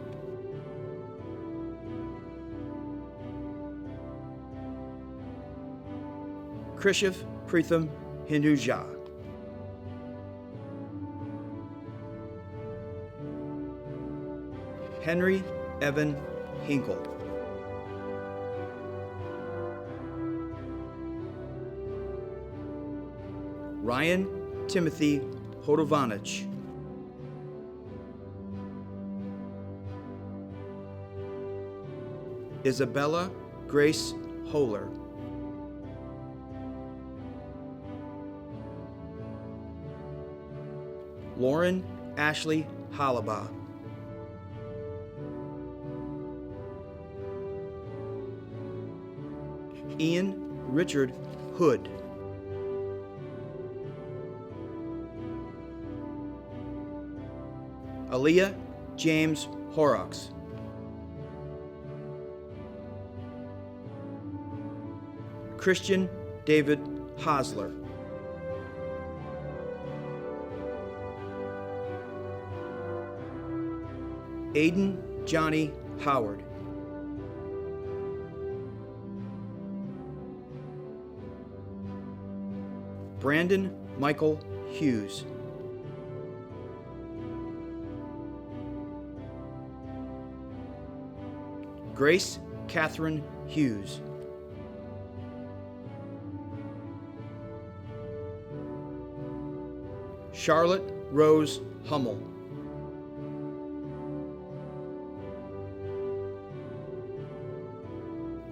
Krishiv Pritham Hinduja. Henry Evan Hinkle. Ryan Timothy Hodovanich. Isabella Grace Holer. Lauren Ashley Halaba. Ian Richard Hood. Aaliyah James Horrocks. Christian David Hosler. Aiden Johnny Howard. Brandon Michael Hughes. Grace Catherine Hughes. Charlotte Rose Hummel.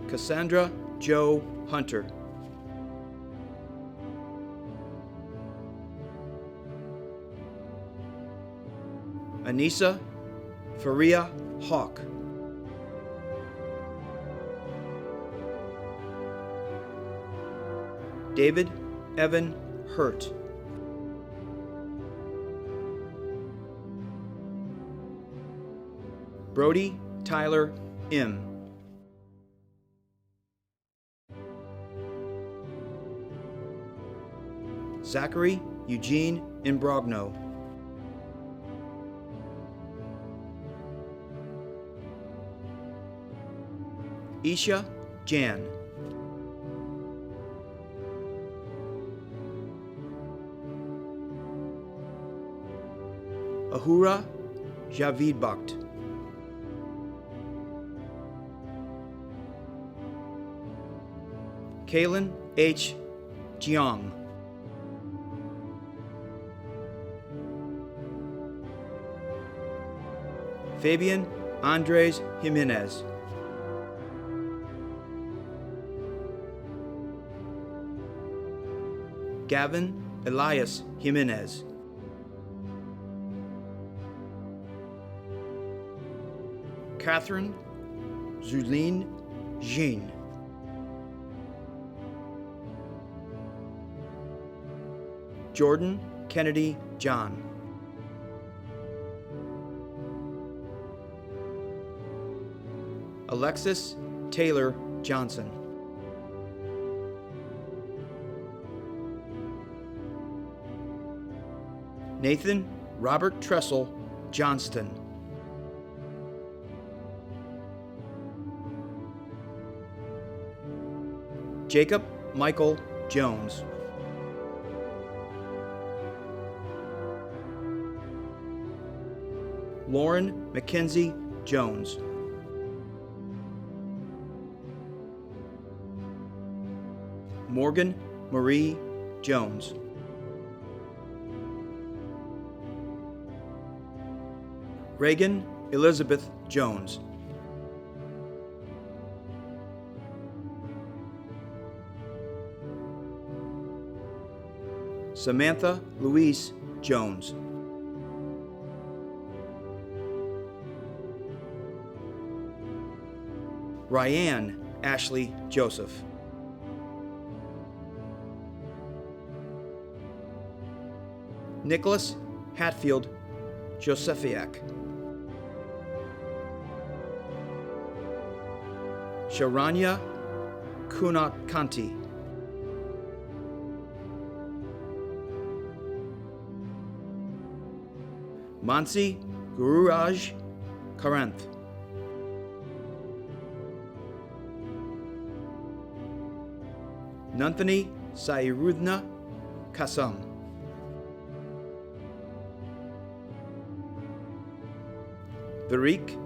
Cassandra Joe Hunter. Anissa Faria Hawk. David Evan Hurt. Brody Tyler M. Zachary Eugene Imbrogno. Isha Jan. Ahura Javid Bakht. Kalen H. Jiang. Fabian Andres Jimenez. Gavin Elias Jimenez. Catherine Zulene Jean. Jordan Kennedy John. Alexis Taylor Johnson. Nathan Robert Tressel Johnston. Jacob Michael Jones. Lauren Mackenzie Jones. Morgan Marie Jones. Reagan Elizabeth Jones. Samantha Louise Jones. Ryan Ashley Joseph. Nicholas Hatfield Josephiak. Sharanya Kunat Kanti. Mansi Gururaj Karanth. Nanthani Sairudhna Kasam. Varik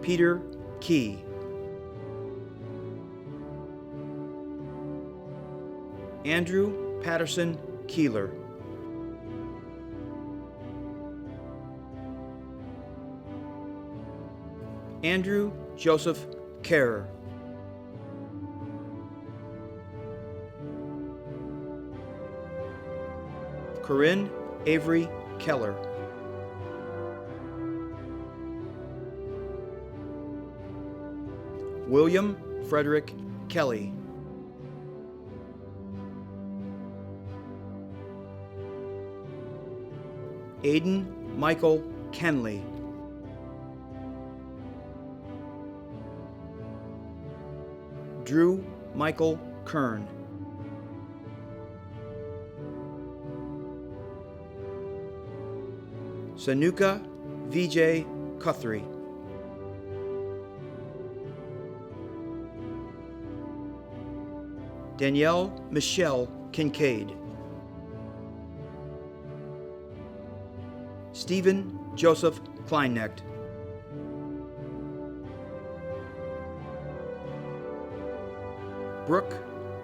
Peter Key. Andrew Patterson Keeler. Andrew Joseph Kerr. Corinne Avery Keller. William Frederick Kelly. Aiden Michael Kenley. Drew Michael Kern. Sanuka Vijay Kuthri. Danielle Michelle Kincaid. Stephen Joseph Kleinecht. Brooke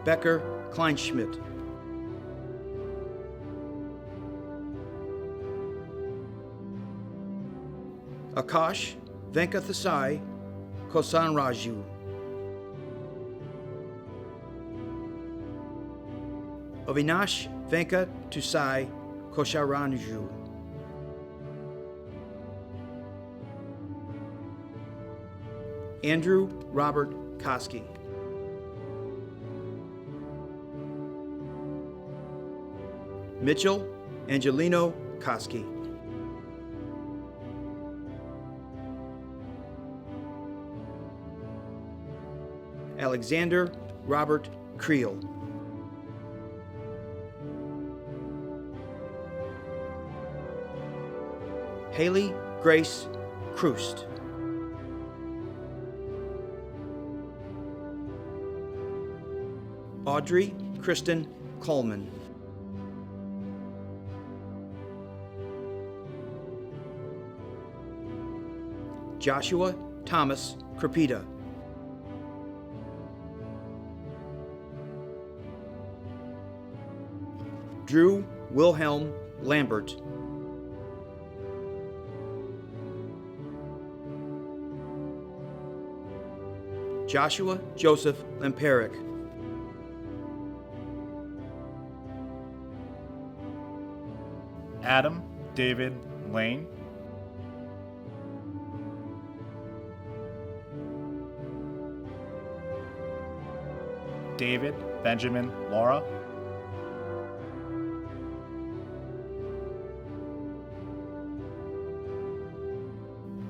Becker Kleinschmidt. Akash Venkathasai Kosanraju. Avinash Venkatusai Kosharanju. Andrew Robert Koski. Mitchell Angelino Koski. Alexander Robert Creel. Haley Grace Krust. Audrey Kristen Coleman. Joshua Thomas Crepita. Drew Wilhelm Lambert. Joshua Joseph Lamperic. Adam David Lane. David Benjamin Laura.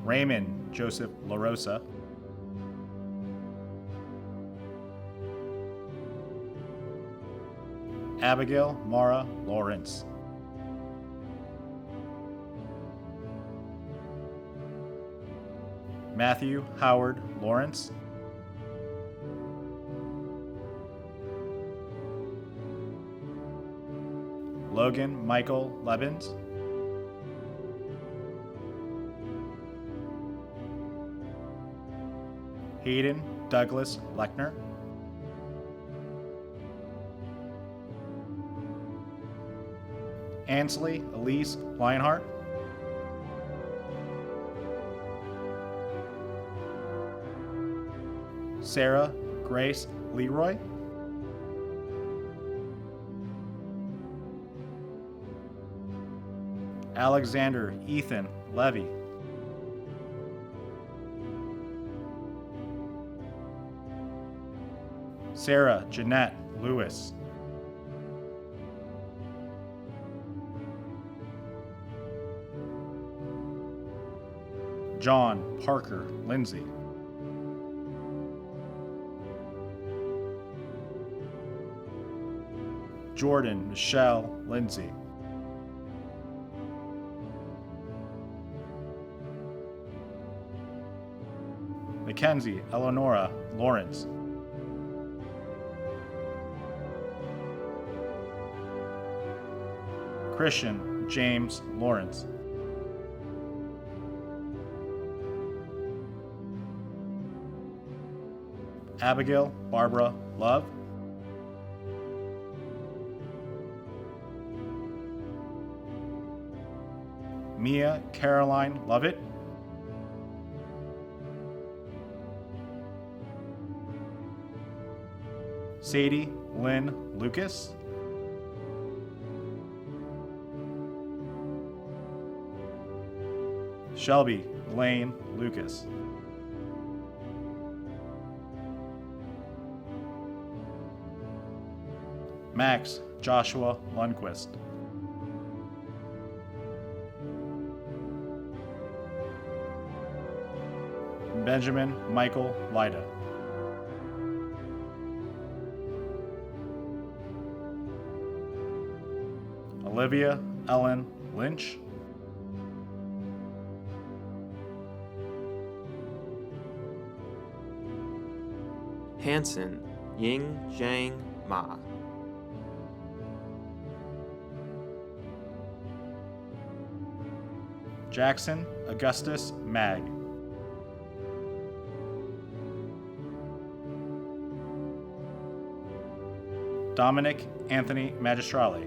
Raymond Joseph LaRosa. Abigail Mara Lawrence. Matthew Howard Lawrence. Logan Michael Levins. Hayden Douglas Lechner. Ansley Elise Lionheart. Sarah Grace Leroy. Alexander Ethan Levy. Sarah Jeanette Lewis. John Parker Lindsay. Jordan Michelle Lindsay. Mackenzie Eleonora Lawrence. Christian James Lawrence. Abigail Barbara Love. Mia Caroline Lovett. Sadie Lynn Lucas. Shelby Lane Lucas. Max Joshua Lundquist. Benjamin Michael Lyda. Olivia Ellen Lynch. Hanson Ying Zhang Ma. Jackson Augustus Mag. Dominic Anthony Magistrale.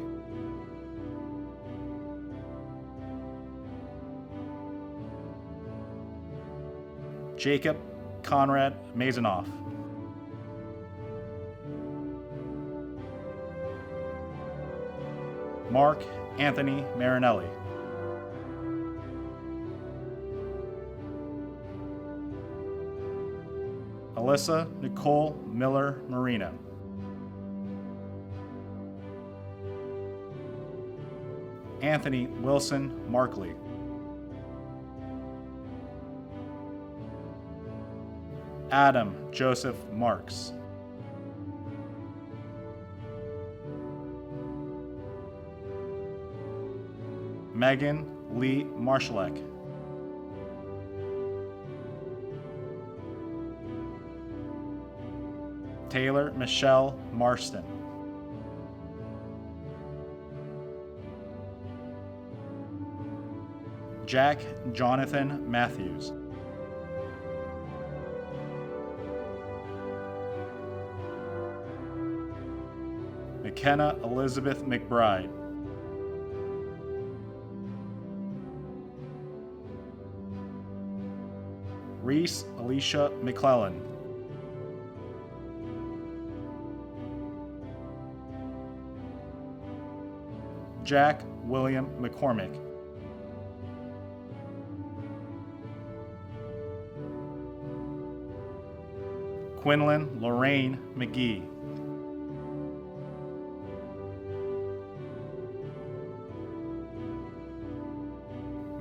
Jacob Conrad Mazonoff. Mark Anthony Marinelli. Alyssa Nicole Miller Marino. Anthony Wilson Markley. Adam Joseph Marks. Megan Lee Marshallek. Taylor Michelle Marston. Jack Jonathan Matthews. McKenna Elizabeth McBride. Reese Alicia McClellan. Jack William McCormick. Quinlan Lorraine McGee.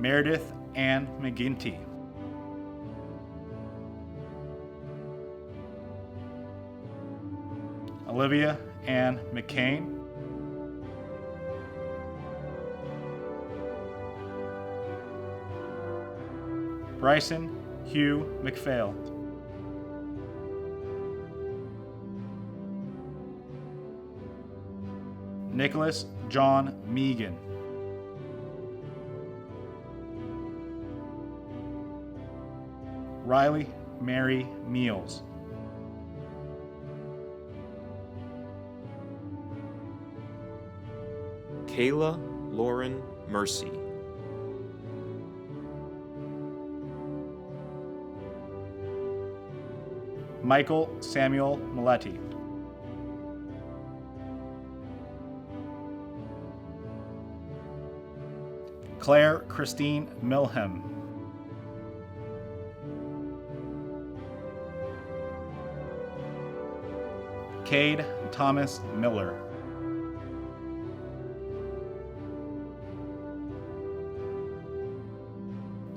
Meredith Ann McGinty. Olivia Ann McCain. Bryson Hugh McPhail. Nicholas John Meagan. Riley Mary Meals. Kayla Lauren Mercy. Michael Samuel Maletti. Claire Christine Milham. Cade Thomas Miller.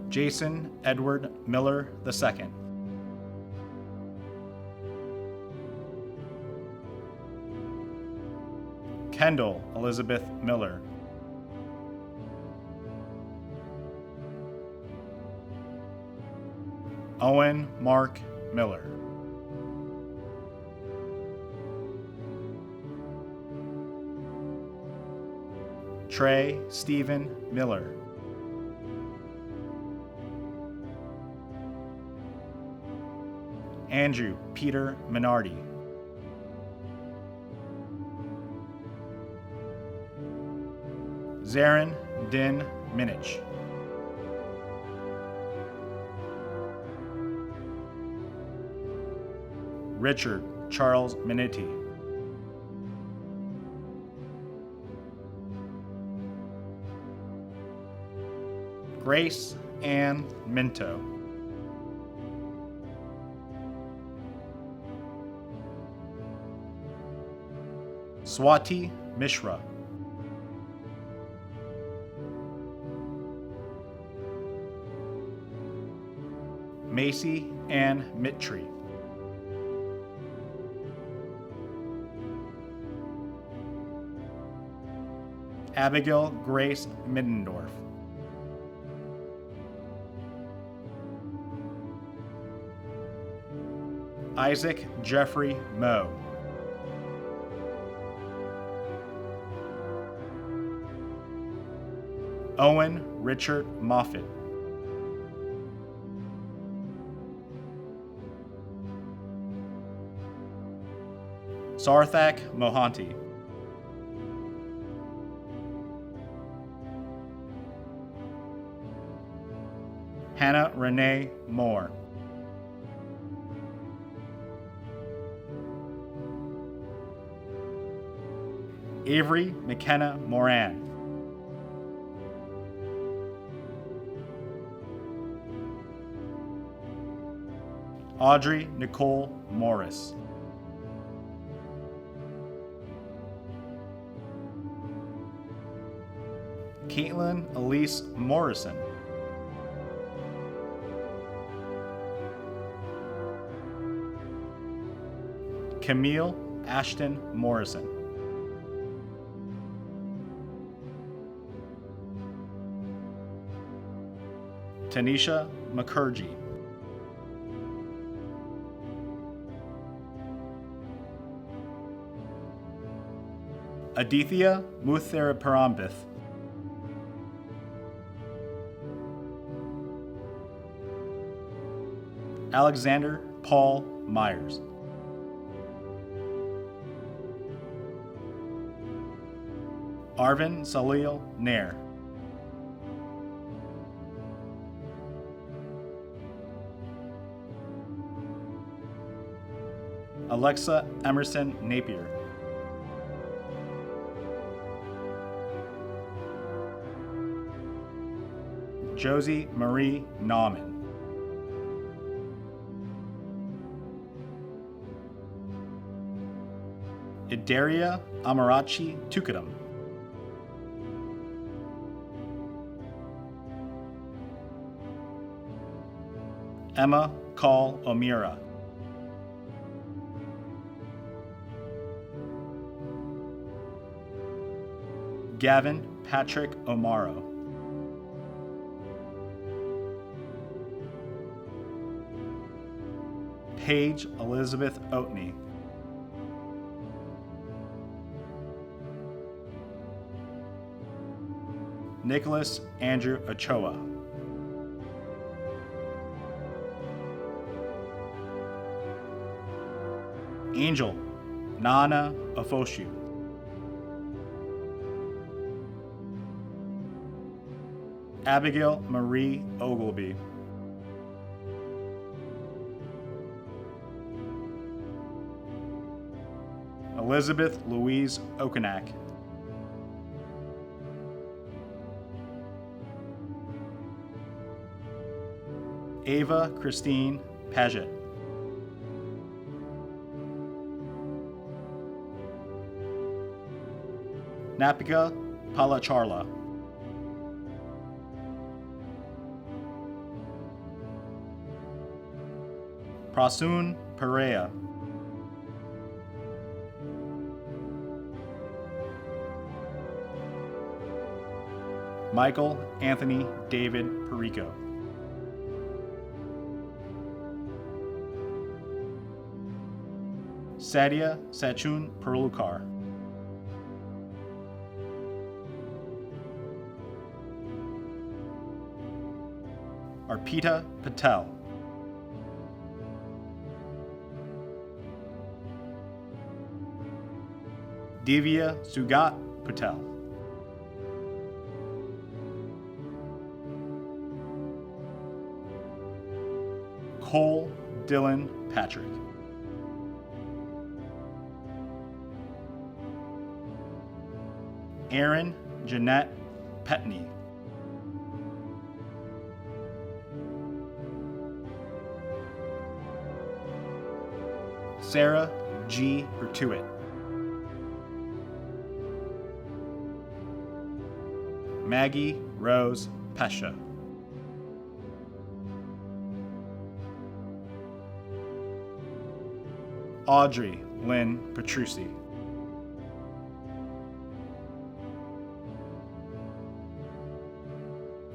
Jason Edward Miller II. Kendall Elizabeth Miller. Owen Mark Miller. Trey Stephen Miller. Andrew Peter Minardi. Zarin Din Minich. Richard Charles Minetti. Grace Ann Minto. Swati Mishra. Macy Ann Mittree. Abigail Grace Middendorf. Isaac Jeffrey Moe. Owen Richard Moffitt. Sarthak Mohanty. Hannah Renee Moore. Avery McKenna Moran. Audrey Nicole Morris. Caitlin Elise Morrison. Camille Ashton Morrison. Tanisha Mukherjee. Adithya Mutharaparambith. Alexander Paul Myers. Arvin Salil Nair. Alexa Emerson Napier. Josie Marie Nauman. Idaria Amarachi Tukadam. Emma Call O'Meara. Gavin Patrick O'Maro. Paige Elizabeth Oatney. Nicholas Andrew Ochoa. Angel Nana Ofoshu. Abigail Marie Ogleby. Elizabeth Louise Okanak. Ava Christine Paget. Napika Palacharla. Prasoon Perea. Michael Anthony David Perico. Sadia Sachun Perlukar. Arpita Patel. Divya Sugat Patel. Cole Dylan Patrick. Aaron Jeanette Petney. Sarah G. Bertuit. Maggie Rose Pesha. Audrey Lynn Petrucci.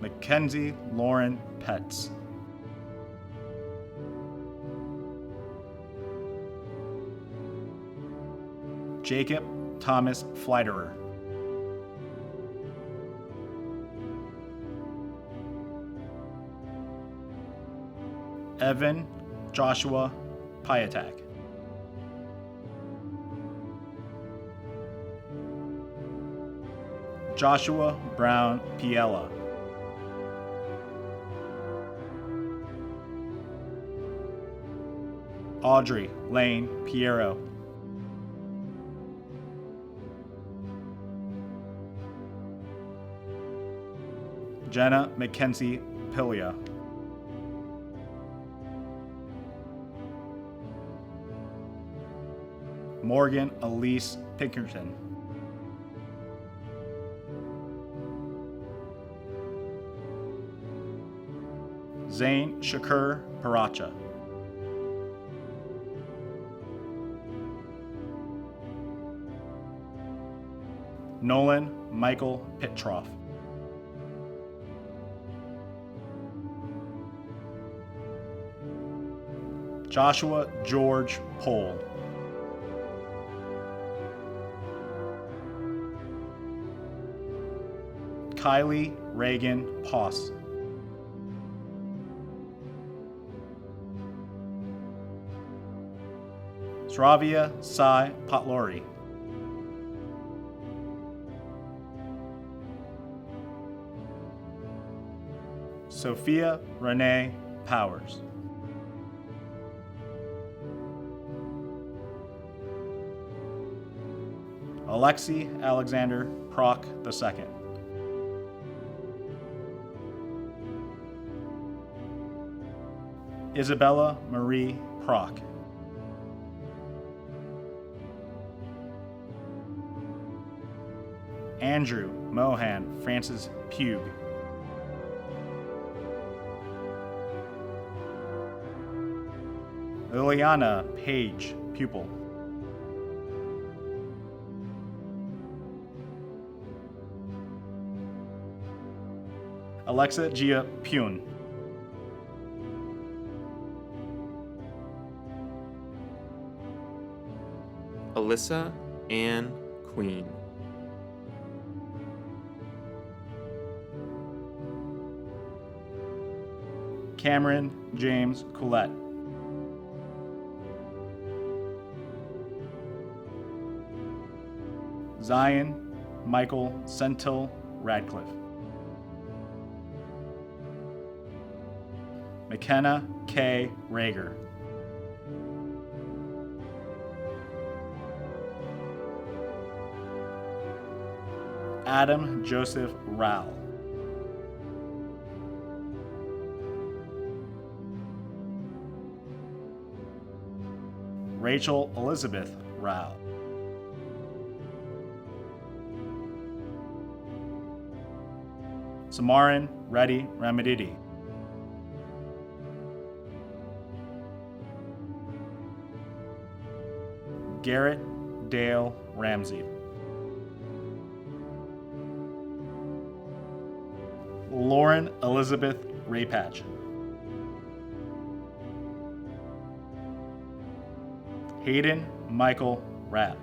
Mackenzie Lauren Petz. Jacob Thomas Fleiterer. Evan Joshua Piatak. Joshua Brown Piella. Audrey Lane Piero. Jenna Mackenzie Pilia. Morgan Elise Pinkerton. Zane Shakur Paracha. Nolan Michael Pitroff. Joshua George Pohl. Kylie Reagan Poss. Sravia Sai Patlori. Sophia Renee Powers. Alexi Alexander Proc II. Isabella Marie Proc. Andrew Mohan Francis Pugh. Liliana Page Pupil. Alexa Gia Pune. Alyssa Ann Queen. Cameron James Collette. Zion Michael Sentil Radcliffe. McKenna K. Rager. Adam Joseph Rao. Rachel Elizabeth Rao. Samaran Reddy Ramadidi. Garrett Dale Ramsey. Lauren Elizabeth Raypatch. Hayden Michael Rapp.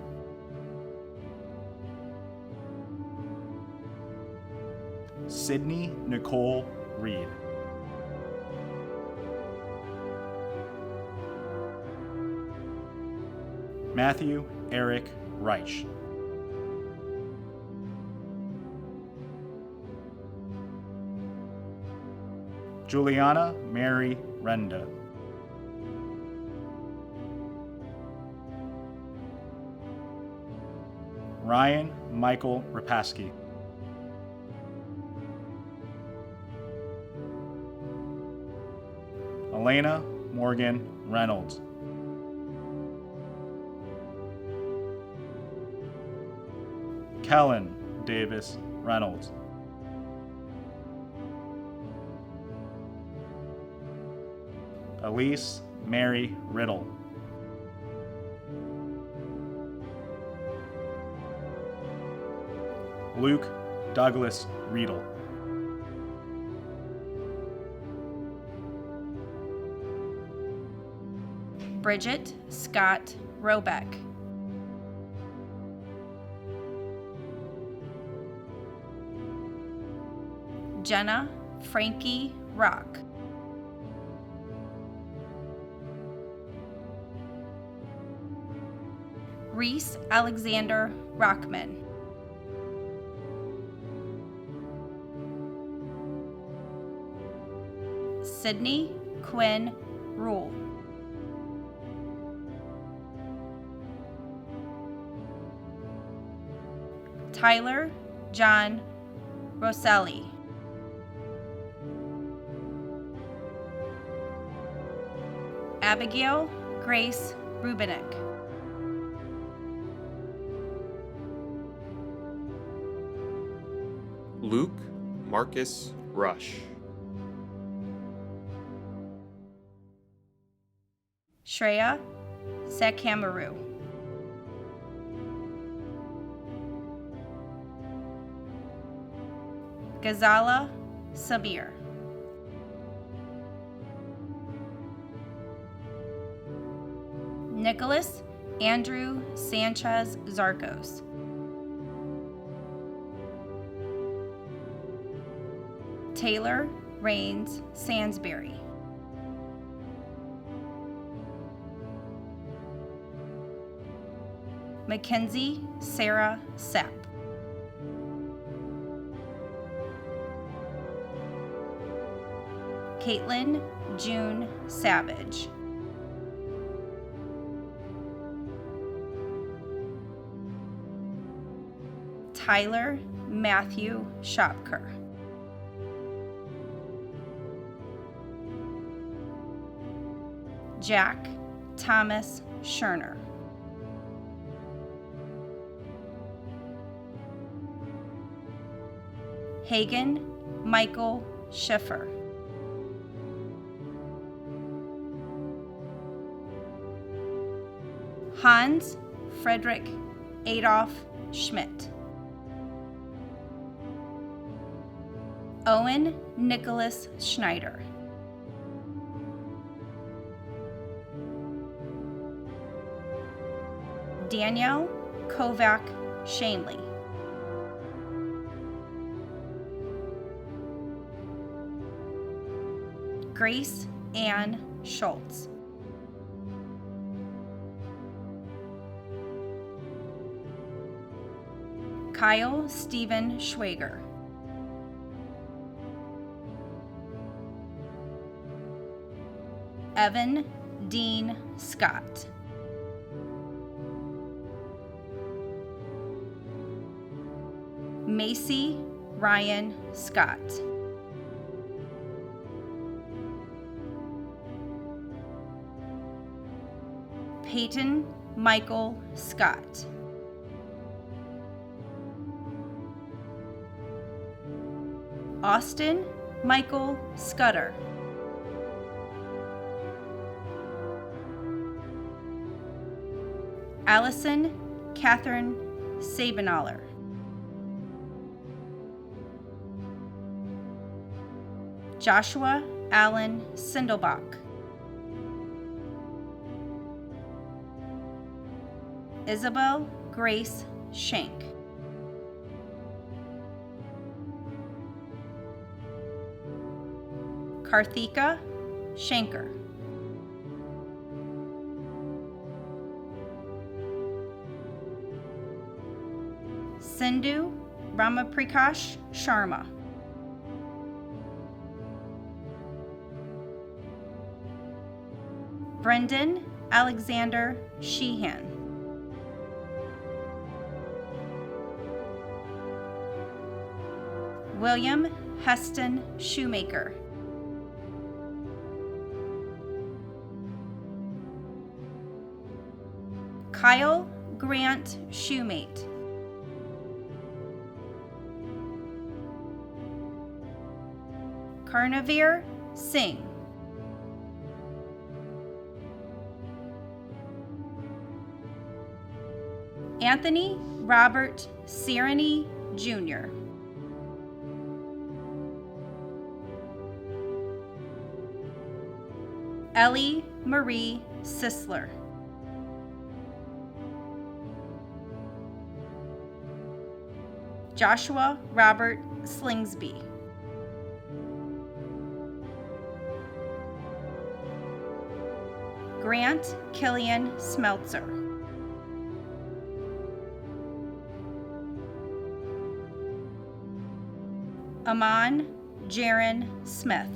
Sydney Nicole Reed. Matthew Eric Reich. Juliana Mary Renda. Ryan Michael Rapaski. Elena Morgan Reynolds. Kellen Davis Reynolds. Elise Mary Riddle. Luke Douglas Riedel. Bridget Scott Robeck. Jenna Frankie Rock. Reese Alexander Rockman. Sydney Quinn Rule. Tyler John Rosselli. Abigail Grace Rubinick. Luke Marcus Rush. Shreya Sakamaru. Ghazala Sabir. Nicholas Andrew Sanchez Zarcos. Taylor Rains Sansbury. Mackenzie Sarah Sepp. Caitlin June Savage. Tyler Matthew Shopker. Jack Thomas Scherner. Hagen Michael Schiffer. Hans Frederick Adolf Schmidt. Owen Nicholas Schneider. Danielle Kovac Shanley. Grace Ann Schultz. Kyle Stephen Schwager. Evan Dean Scott. Macy Ryan Scott. Peyton Michael Scott. Austin Michael Scudder. Allison Catherine Sabinaller. Joshua Allen Sindelbach. Isabel Grace Shank. Karthika Shanker. Sindhu Ramaprakash Sharma. Brendan Alexander Sheehan. William Heston Shoemaker. Kyle Grant Shoemate. Karnavir Singh. Anthony Robert Sirani Jr. Ellie Marie Sisler. Joshua Robert Slingsby. Grant Killian Smeltzer. Amon Jaron Smith.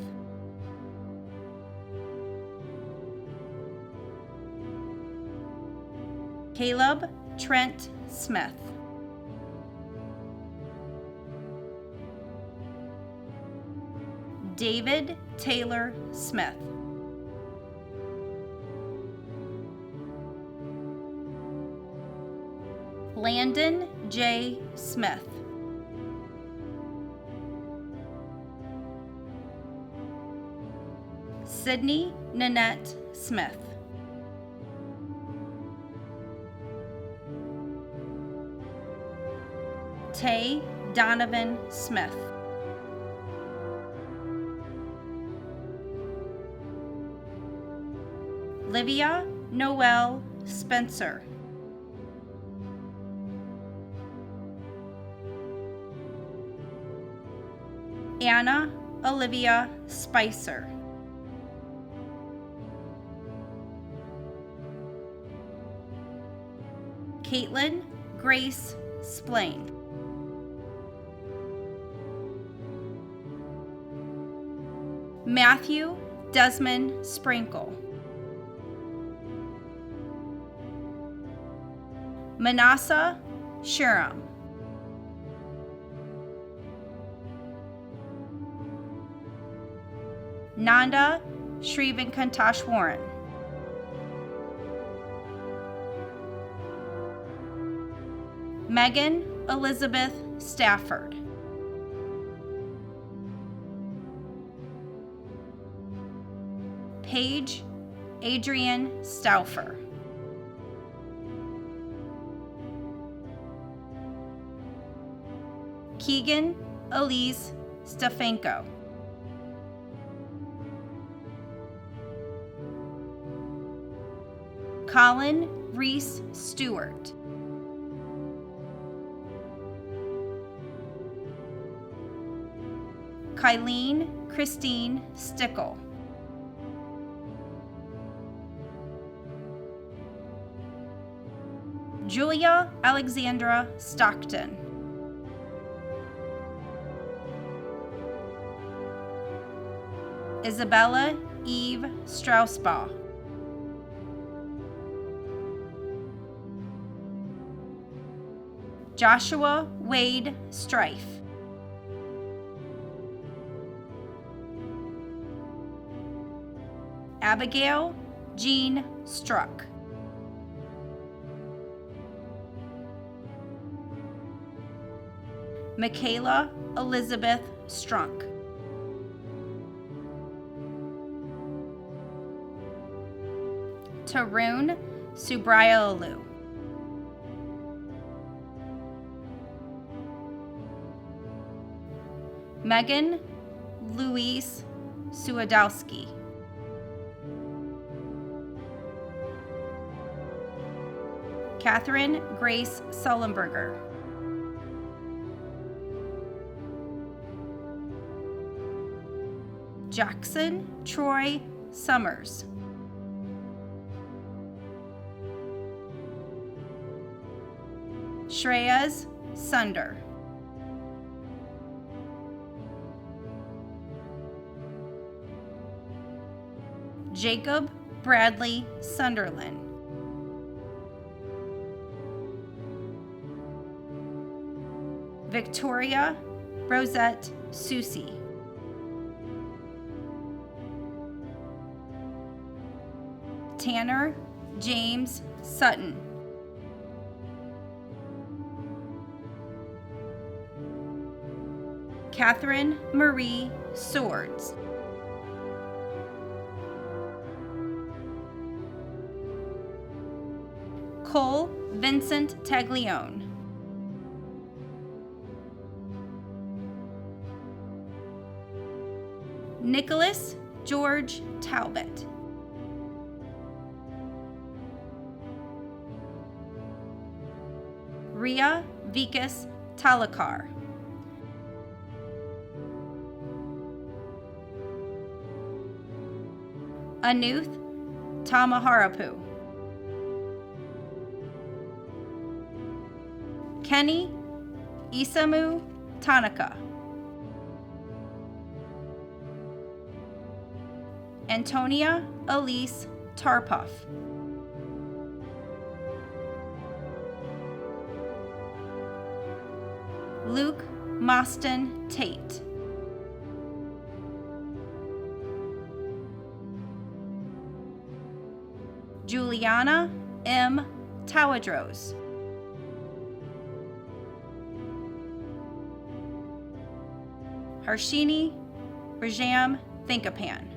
Caleb Trent Smith. David Taylor Smith. Landon J. Smith. Sydney Nanette Smith. Tay Donovan Smith. Livia Noel Spencer. Anna Olivia Spicer. Caitlin Grace Splain. Matthew Desmond Sprinkle. Manasseh Shuram. Nanda Shrivankantash Warren. Megan Elizabeth Stafford. Paige Adrian Stauffer. Keegan Elise Stefanko. Colin Reese Stewart. Kylene Christine Stickle. Julia Alexandra Stockton. Isabella Eve Strausbaugh. Joshua Wade Strife. Abigail Jean Struck. Michaela Elizabeth Strunk. Tarun Subrialu. Megan Louise Suwadowski. Catherine Grace Sullenberger. Jackson Troy Summers. Shreyas Sunder. Jacob Bradley Sunderland. Victoria Rosette Susi. Tanner James Sutton. Catherine Marie Swords. Cole Vincent Taglione. Nicholas George Talbot. Ria Vikas Talakar. Anuth Tamaharapu. Kenny Isamu Tanaka. Antonia Elise Tarpuff. Luke Mostyn Tate. Juliana M. Tawadros. Harshini Rajam Thinkapan.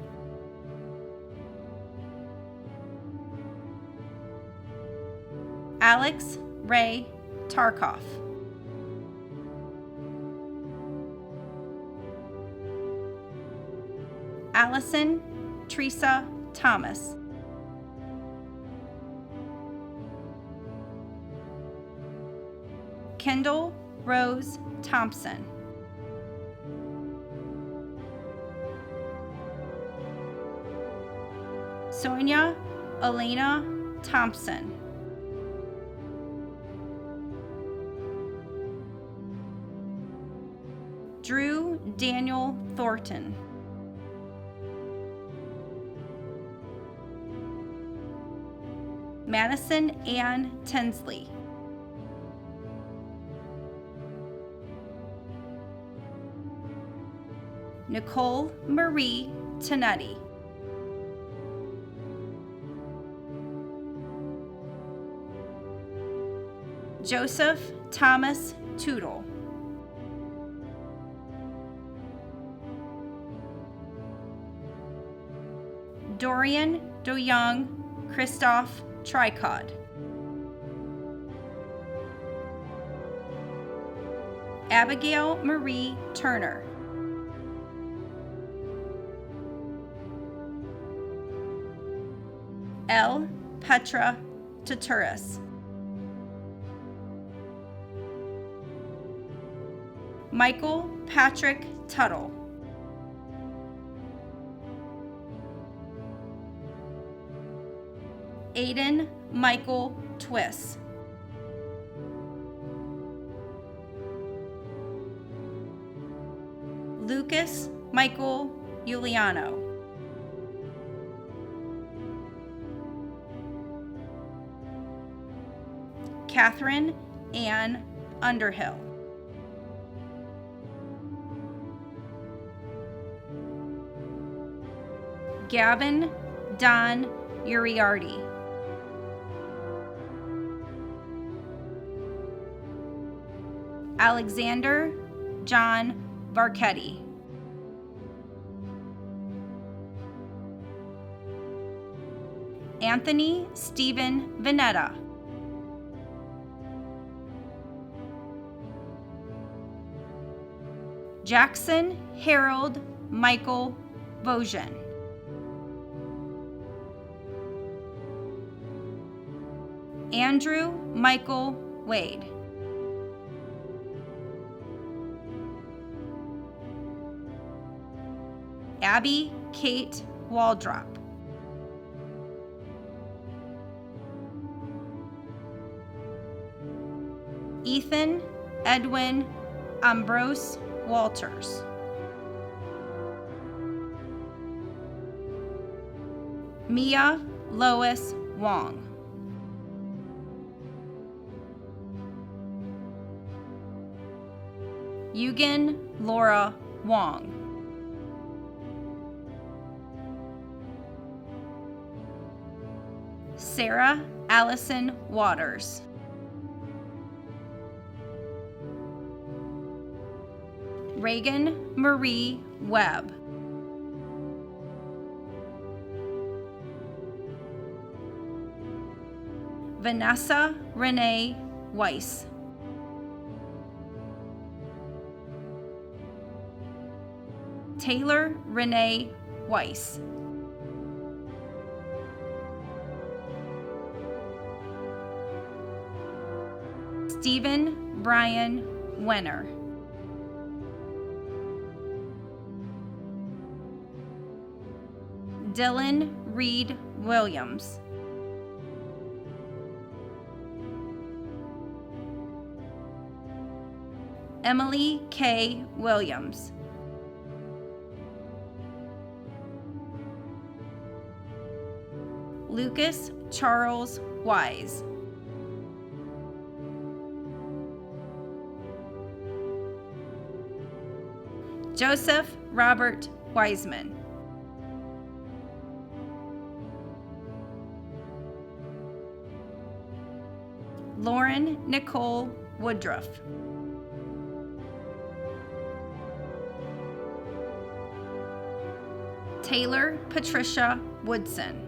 Alex Ray Tarkoff. Allison Teresa Thomas. Kendall Rose Thompson. Sonia Elena Thompson. Drew Daniel Thornton. Madison Ann Tinsley. Nicole Marie Tonetti. Joseph Thomas Tootle. Dorian DeYoung Christoph Tricod. Abigail Marie Turner. L. Petra Taturis. Michael Patrick Tuttle. Aiden Michael Twiss. Lucas Michael Giuliano. Catherine Ann Underhill. Gavin Don Uriarty. Alexander John Varketti. Anthony Stephen Vanetta. Jackson Harold Michael Vojan. Andrew Michael Wade. Abby Kate Waldrop. Ethan Edwin Ambrose Walters. Mia Lois Wong. Eugen Laura Wong. Sarah Allison Waters. Reagan Marie Webb. Vanessa Renee Weiss. Taylor Renee Weiss. Stephen Brian Wenner. Dylan Reed Williams. Emily K. Williams. Lucas Charles Wise. Joseph Robert Wiseman. Lauren Nicole Woodruff. Taylor Patricia Woodson.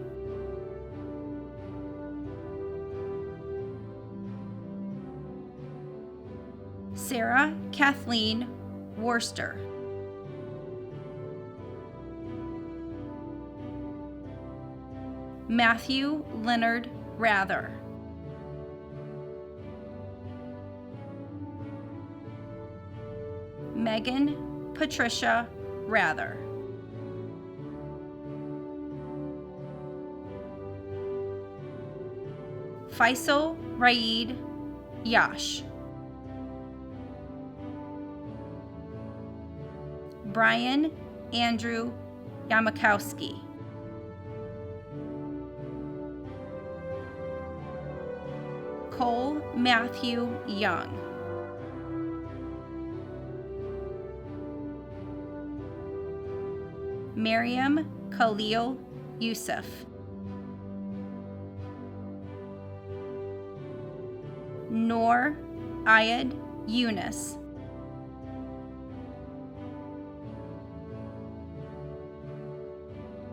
Sarah Kathleen Worcester. Matthew Leonard Rather. Megan Patricia Rather. Faisal Raid Yash. Brian Andrew Yamakowski. Cole Matthew Young. Miriam Khalil Youssef. Noor Ayad Yunus.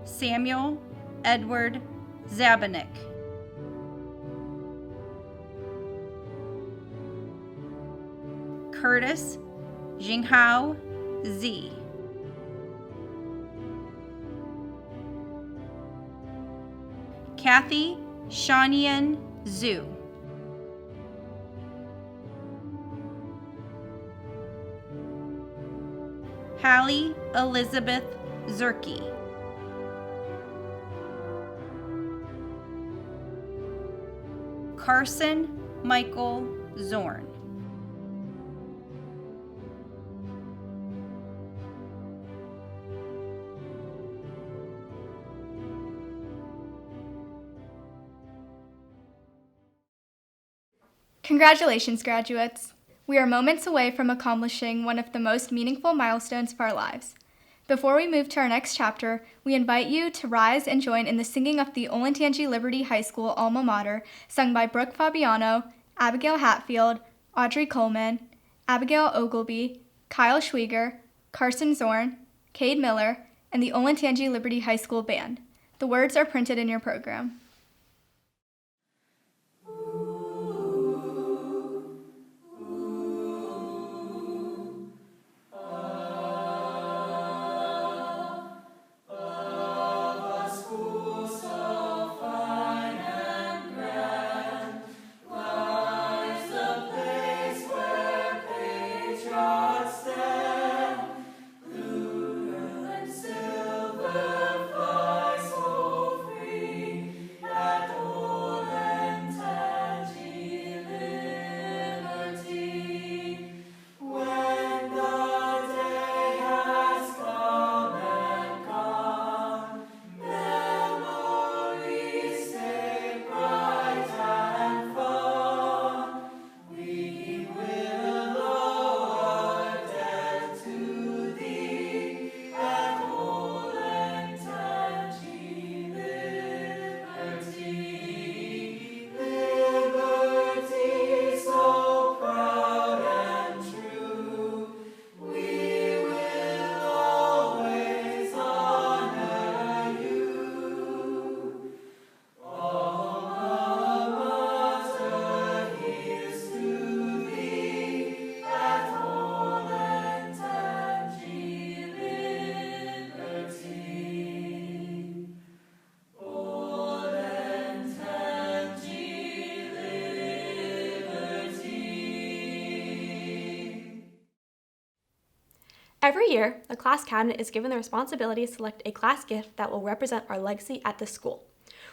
Samuel Edward Zabanik. Curtis Jinghao Z. Kathy Shanian Zhu. Hallie Elizabeth Zerke. Carson Michael Zorn. Congratulations, graduates! We are moments away from accomplishing one of the most meaningful milestones of our lives. Before we move to our next chapter, we invite you to rise and join in the singing of the Olentangy Liberty High School alma mater, sung by Brooke Fabiano, Abigail Hatfield, Audrey Coleman, Abigail Ogleby, Kyle Schwieger, Carson Zorn, Cade Miller, and the Olentangy Liberty High School Band. The words are printed in your program. Every year, the class cabinet is given the responsibility to select a class gift that will represent our legacy at the school.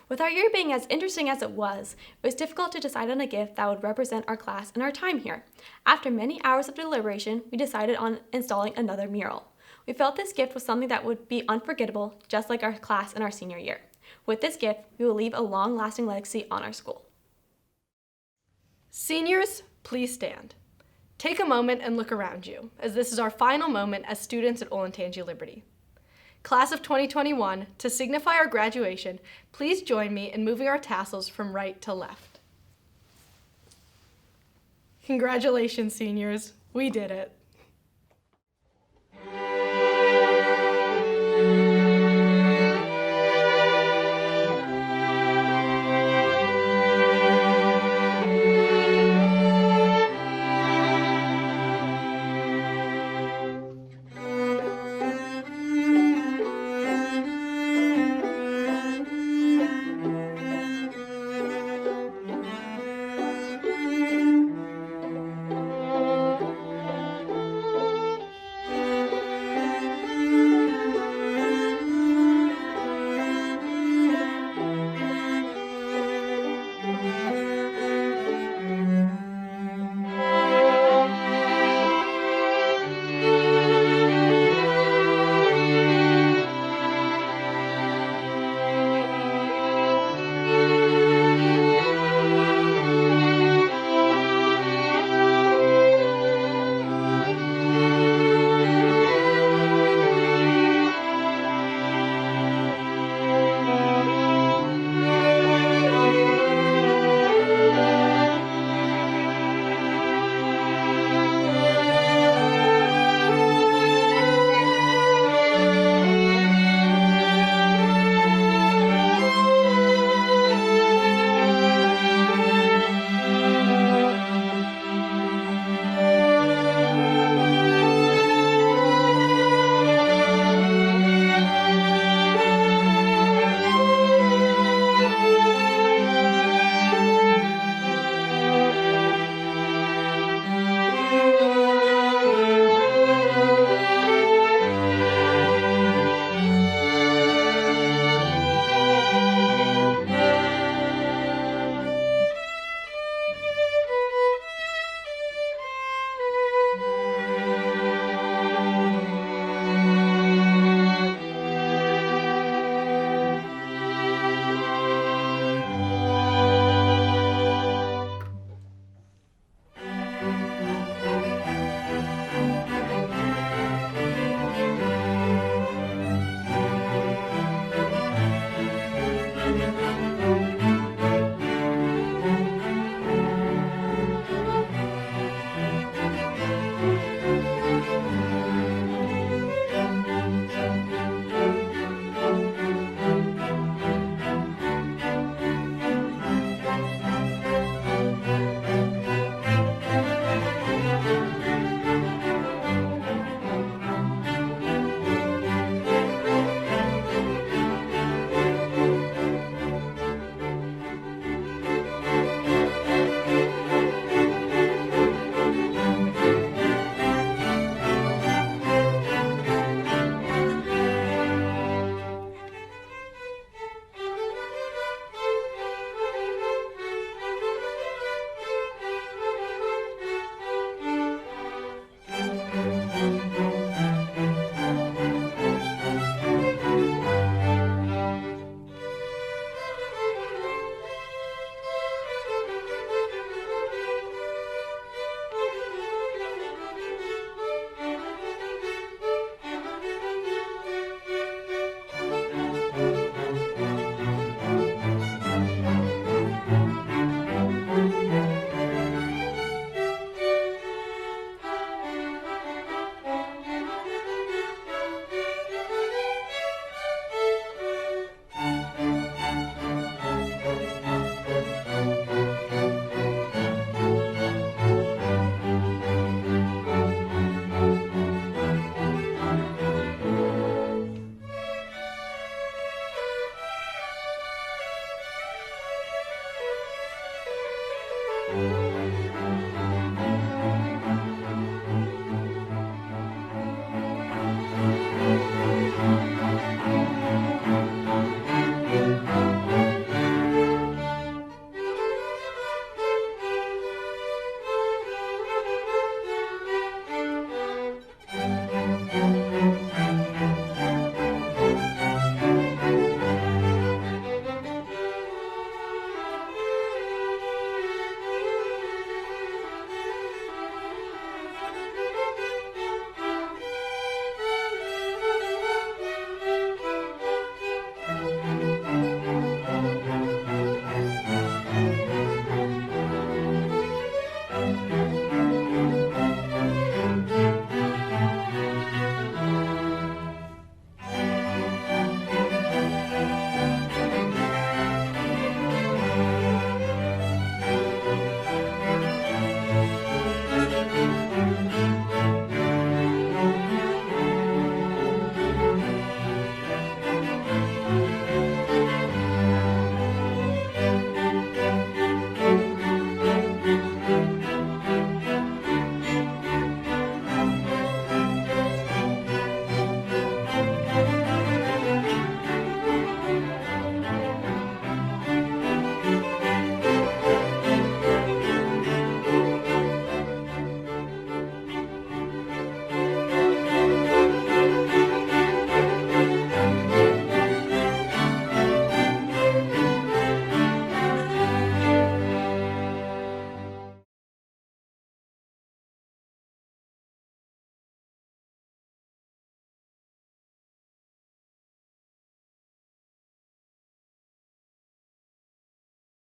With our year being as interesting as it was difficult to decide on a gift that would represent our class and our time here. After many hours of deliberation, we decided on installing another mural. We felt this gift was something that would be unforgettable, just like our class in our senior year. With this gift, we will leave a long-lasting legacy on our school. Seniors, please stand. Take a moment and look around you, as this is our final moment as students at Olentangy Liberty. Class of 2021, to signify our graduation, please join me in moving our tassels from right to left. Congratulations, seniors. We did it.